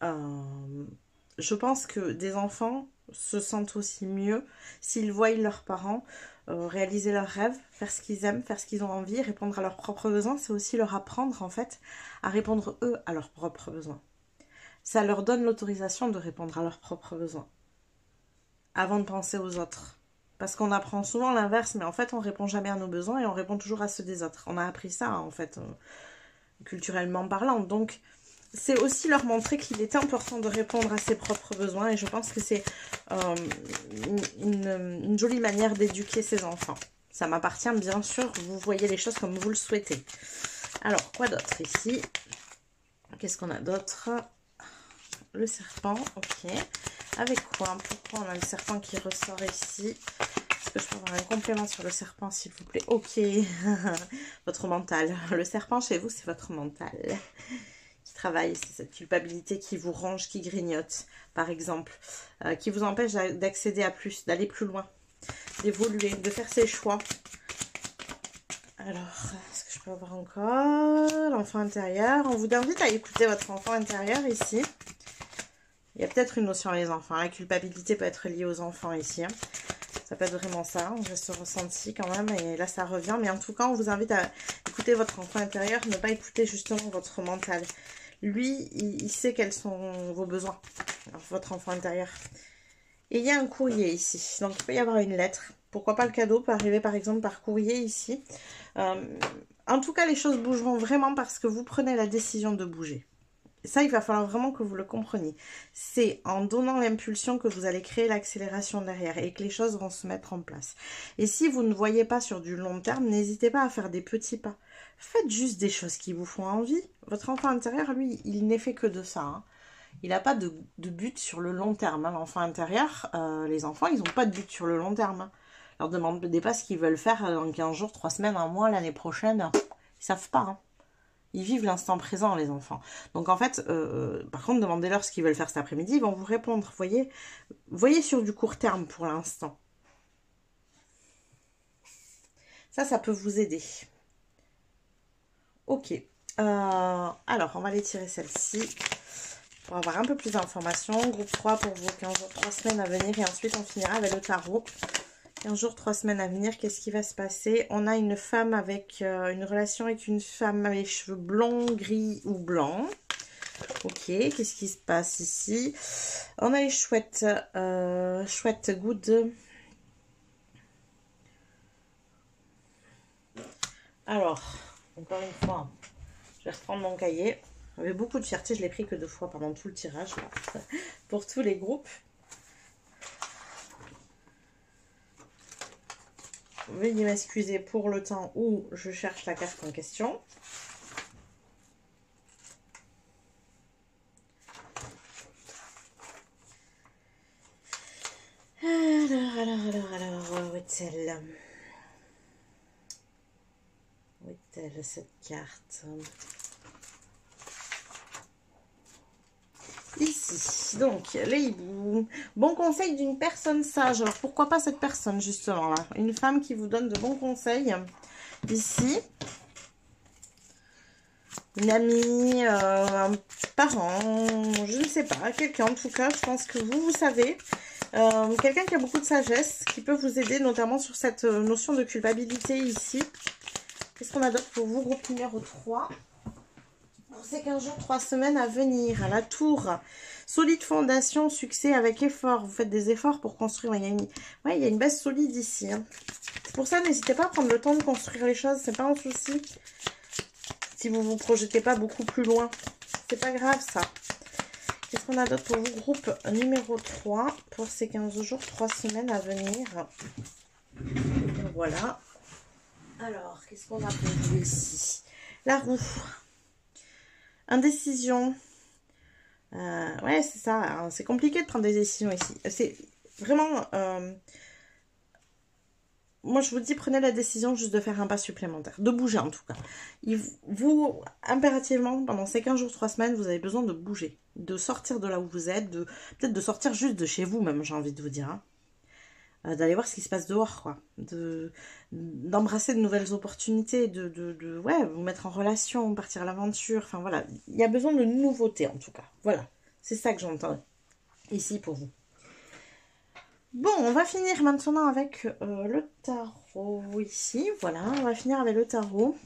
je pense que des enfants se sentent aussi mieux s'ils voient leurs parents réaliser leurs rêves, faire ce qu'ils aiment, faire ce qu'ils ont envie, répondre à leurs propres besoins. C'est aussi leur apprendre en fait à répondre eux à leurs propres besoins. Ça leur donne l'autorisation de répondre à leurs propres besoins avant de penser aux autres. Parce qu'on apprend souvent l'inverse, mais en fait on répond jamais à nos besoins et on répond toujours à ceux des autres. On a appris ça en fait, culturellement parlant. Donc c'est aussi leur montrer qu'il est important de répondre à ses propres besoins. Et je pense que c'est une jolie manière d'éduquer ses enfants. Ça m'appartient bien sûr. Vous voyez les choses comme vous le souhaitez. Alors, quoi d'autre ici? Qu'est-ce qu'on a d'autre? Le serpent, ok. Avec quoi? Pourquoi on a le serpent qui ressort ici? Est-ce que je peux avoir un complément sur le serpent, s'il vous plaît? Ok. Votre mental. Le serpent chez vous, c'est votre mental. Travail, c'est cette culpabilité qui vous ronge, qui grignote, par exemple, qui vous empêche d'accéder à plus, d'aller plus loin, d'évoluer, de faire ses choix. Alors, est-ce que je peux avoir encore l'enfant intérieur? On vous invite à écouter votre enfant intérieur ici. Il y a peut-être une notion les enfants. La culpabilité peut être liée aux enfants ici. Hein. Ça peut être vraiment ça. J'ai ce ressenti quand même. Et là, ça revient. Mais en tout cas, on vous invite à écouter votre enfant intérieur. Ne pas écouter justement votre mental. Lui, il sait quels sont vos besoins. Alors, votre enfant intérieur. Et il y a un courrier ici. Donc, il peut y avoir une lettre. Pourquoi pas le cadeau peut arriver par exemple par courrier ici. En tout cas, les choses bougeront vraiment parce que vous prenez la décision de bouger. Ça, il va falloir vraiment que vous le compreniez. C'est en donnant l'impulsion que vous allez créer l'accélération derrière et que les choses vont se mettre en place. Et si vous ne voyez pas sur du long terme, n'hésitez pas à faire des petits pas. Faites juste des choses qui vous font envie. Votre enfant intérieur, lui, il n'est fait que de ça. Hein. Il n'a pas de but sur le long terme. Hein. L'enfant intérieur, les enfants, ils n'ont pas de but sur le long terme. Hein. Leur demandez pas ce qu'ils veulent faire dans 15 jours, 3 semaines, 1 mois, l'année prochaine. Ils savent pas. Hein. Ils vivent l'instant présent, les enfants. Donc, en fait, par contre, demandez-leur ce qu'ils veulent faire cet après-midi. Ils vont vous répondre. Voyez sur du court terme pour l'instant. Ça peut vous aider. Ok. Alors, on va aller tirer celle-ci pour avoir un peu plus d'informations. Groupe 3 pour vos 15 jours, 3 semaines à venir. Et ensuite, on finira avec le tarot. 15 jours, 3 semaines à venir, qu'est-ce qui va se passer? On a une femme avec une relation avec une femme avec les cheveux blonds, gris ou blancs. Ok, qu'est-ce qui se passe ici? On a les chouettes, chouettes good. Alors, encore une fois, je vais reprendre mon cahier. J'avais beaucoup de fierté, je l'ai pris que 2 fois pendant tout le tirage, pour tous les groupes. Veuillez m'excuser pour le temps où je cherche la carte en question. Alors, où est-elle? Où est-elle cette carte? Ici, donc, les hiboux. Bon conseil d'une personne sage. Alors, pourquoi pas cette personne, justement, là? Une femme qui vous donne de bons conseils. Ici. Une amie, un parent, je ne sais pas. Quelqu'un, en tout cas, je pense que vous savez. Quelqu'un qui a beaucoup de sagesse, qui peut vous aider, notamment sur cette notion de culpabilité ici. Qu'est-ce qu'on a d'autre pour vous? Groupe numéro 3. Pour ces 15 jours, 3 semaines à venir, à la tour. Solide fondation, succès avec effort. Vous faites des efforts pour construire. Il y a une base solide ici. Hein. Pour ça, n'hésitez pas à prendre le temps de construire les choses. C'est pas un souci. Si vous ne vous projetez pas beaucoup plus loin. C'est pas grave, ça. Qu'est-ce qu'on a d'autre pour vous? Groupe numéro 3. Pour ces 15 jours, 3 semaines à venir. Voilà. Alors, qu'est-ce qu'on a pour vous ici? La roue. Indécision. Ouais, c'est ça. Hein, c'est compliqué de prendre des décisions ici. C'est vraiment... moi, je vous dis, prenez la décision juste de faire un pas supplémentaire. De bouger, en tout cas. Vous, impérativement, pendant ces 15 jours, 3 semaines, vous avez besoin de bouger. De sortir de là où vous êtes. Peut-être de sortir juste de chez vous, même, j'ai envie de vous dire. Hein. D'aller voir ce qui se passe dehors, quoi. D'embrasser de nouvelles opportunités, ouais, vous mettre en relation, partir à l'aventure, enfin voilà. Il y a besoin de nouveautés, en tout cas. Voilà, c'est ça que j'entends ici pour vous. Bon, on va finir maintenant avec le tarot ici. Voilà, on va finir avec le tarot.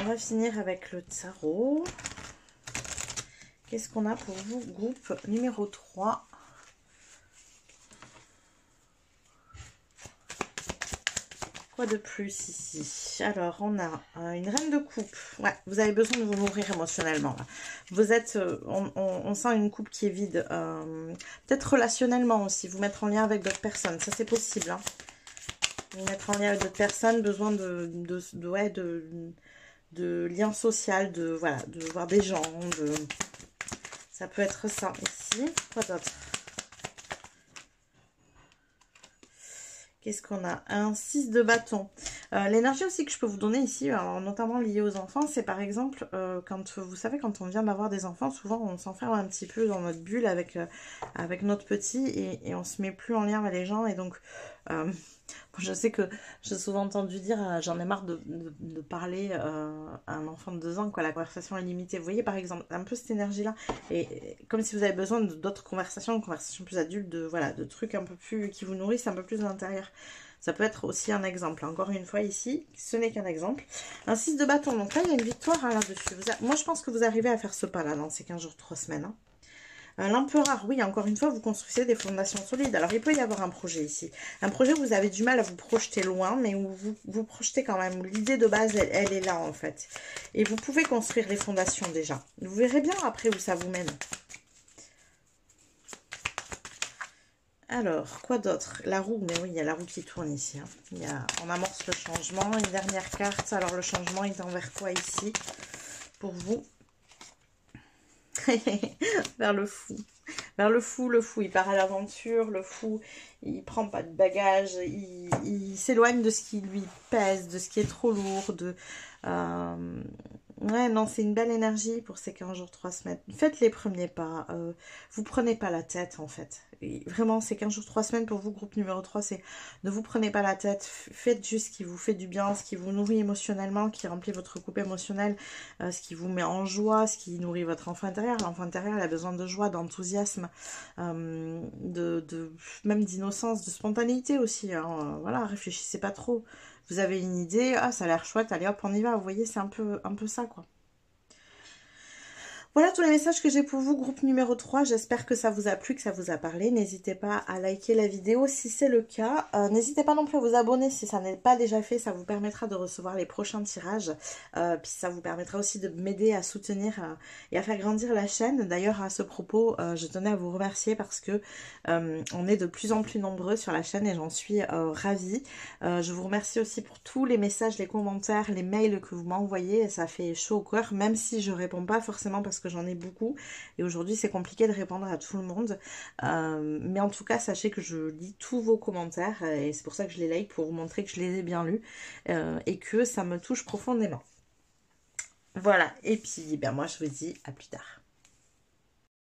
On va finir avec le tarot. Qu'est-ce qu'on a pour vous? Groupe numéro 3. Quoi de plus ici? Alors, on a une reine de coupe. Ouais, vous avez besoin de vous nourrir émotionnellement. Là. Vous êtes... on sent une coupe qui est vide. Peut-être relationnellement aussi. Vous mettre en lien avec d'autres personnes. Ça, c'est possible. Hein. Vous mettre en lien avec d'autres personnes. Besoin de lien social. De voir des gens. Ça peut être ça ici. Quoi d'autre? Qu'est-ce qu'on a? Un 6 de bâton. L'énergie aussi que je peux vous donner ici, alors notamment liée aux enfants, c'est par exemple, quand vous savez, quand on vient d'avoir des enfants, souvent on s'enferme un petit peu dans notre bulle avec notre petit et on se met plus en lien avec les gens. Et donc, Je sais que j'ai souvent entendu dire, j'en ai marre de parler à un enfant de 2 ans, quoi, la conversation est limitée. Vous voyez, par exemple, un peu cette énergie-là. Et comme si vous avez besoin d'autres conversations, plus adultes, voilà, de trucs un peu plus, qui vous nourrissent un peu plus de l'intérieur. Ça peut être aussi un exemple. Encore une fois, ici, ce n'est qu'un exemple. Un 6 de bâton. Donc là, il y a une victoire hein, là-dessus. Moi, je pense que vous arrivez à faire ce pas-là dans ces 15 jours, 3 semaines. Hein. L'empereur, oui, encore une fois, vous construisez des fondations solides. Alors, il peut y avoir un projet ici. Un projet où vous avez du mal à vous projeter loin, mais où vous projetez quand même. L'idée de base, elle est là, en fait. Et vous pouvez construire les fondations déjà. Vous verrez bien après où ça vous mène. Alors, quoi d'autre? La roue, mais oui, il y a la roue qui tourne ici. Hein. On amorce le changement. Une dernière carte. Alors, le changement est envers quoi ici? Pour vous. Vers le fou. Vers le fou, il part à l'aventure, le fou, il prend pas de bagages, il s'éloigne de ce qui lui pèse, de ce qui est trop lourd, Ouais, non, c'est une belle énergie pour ces 15 jours, 3 semaines. Faites les premiers pas. Vous prenez pas la tête, en fait. Et vraiment, ces 15 jours, 3 semaines, pour vous, groupe numéro 3, c'est ne vous prenez pas la tête. Faites juste ce qui vous fait du bien, ce qui vous nourrit émotionnellement, qui remplit votre coupe émotionnelle, ce qui vous met en joie, ce qui nourrit votre enfant intérieur. L'enfant intérieur, il a besoin de joie, d'enthousiasme, même d'innocence, de spontanéité aussi. Hein. Voilà, réfléchissez pas trop. Vous avez une idée, ah ça a l'air chouette, allez hop on y va, vous voyez c'est un peu ça quoi. Voilà tous les messages que j'ai pour vous, groupe numéro 3. J'espère que ça vous a plu, que ça vous a parlé. N'hésitez pas à liker la vidéo si c'est le cas. N'hésitez pas non plus à vous abonner si ça n'est pas déjà fait. Ça vous permettra de recevoir les prochains tirages. Puis ça vous permettra aussi de m'aider à soutenir et à faire grandir la chaîne. D'ailleurs, à ce propos, je tenais à vous remercier parce que on est de plus en plus nombreux sur la chaîne et j'en suis ravie. Je vous remercie aussi pour tous les messages, les commentaires, les mails que vous m'envoyez. Ça fait chaud au cœur, même si je réponds pas forcément parce que j'en ai beaucoup et aujourd'hui c'est compliqué de répondre à tout le monde mais en tout cas sachez que je lis tous vos commentaires et c'est pour ça que je les like, pour vous montrer que je les ai bien lus et que ça me touche profondément. Voilà, et puis ben moi je vous dis à plus tard.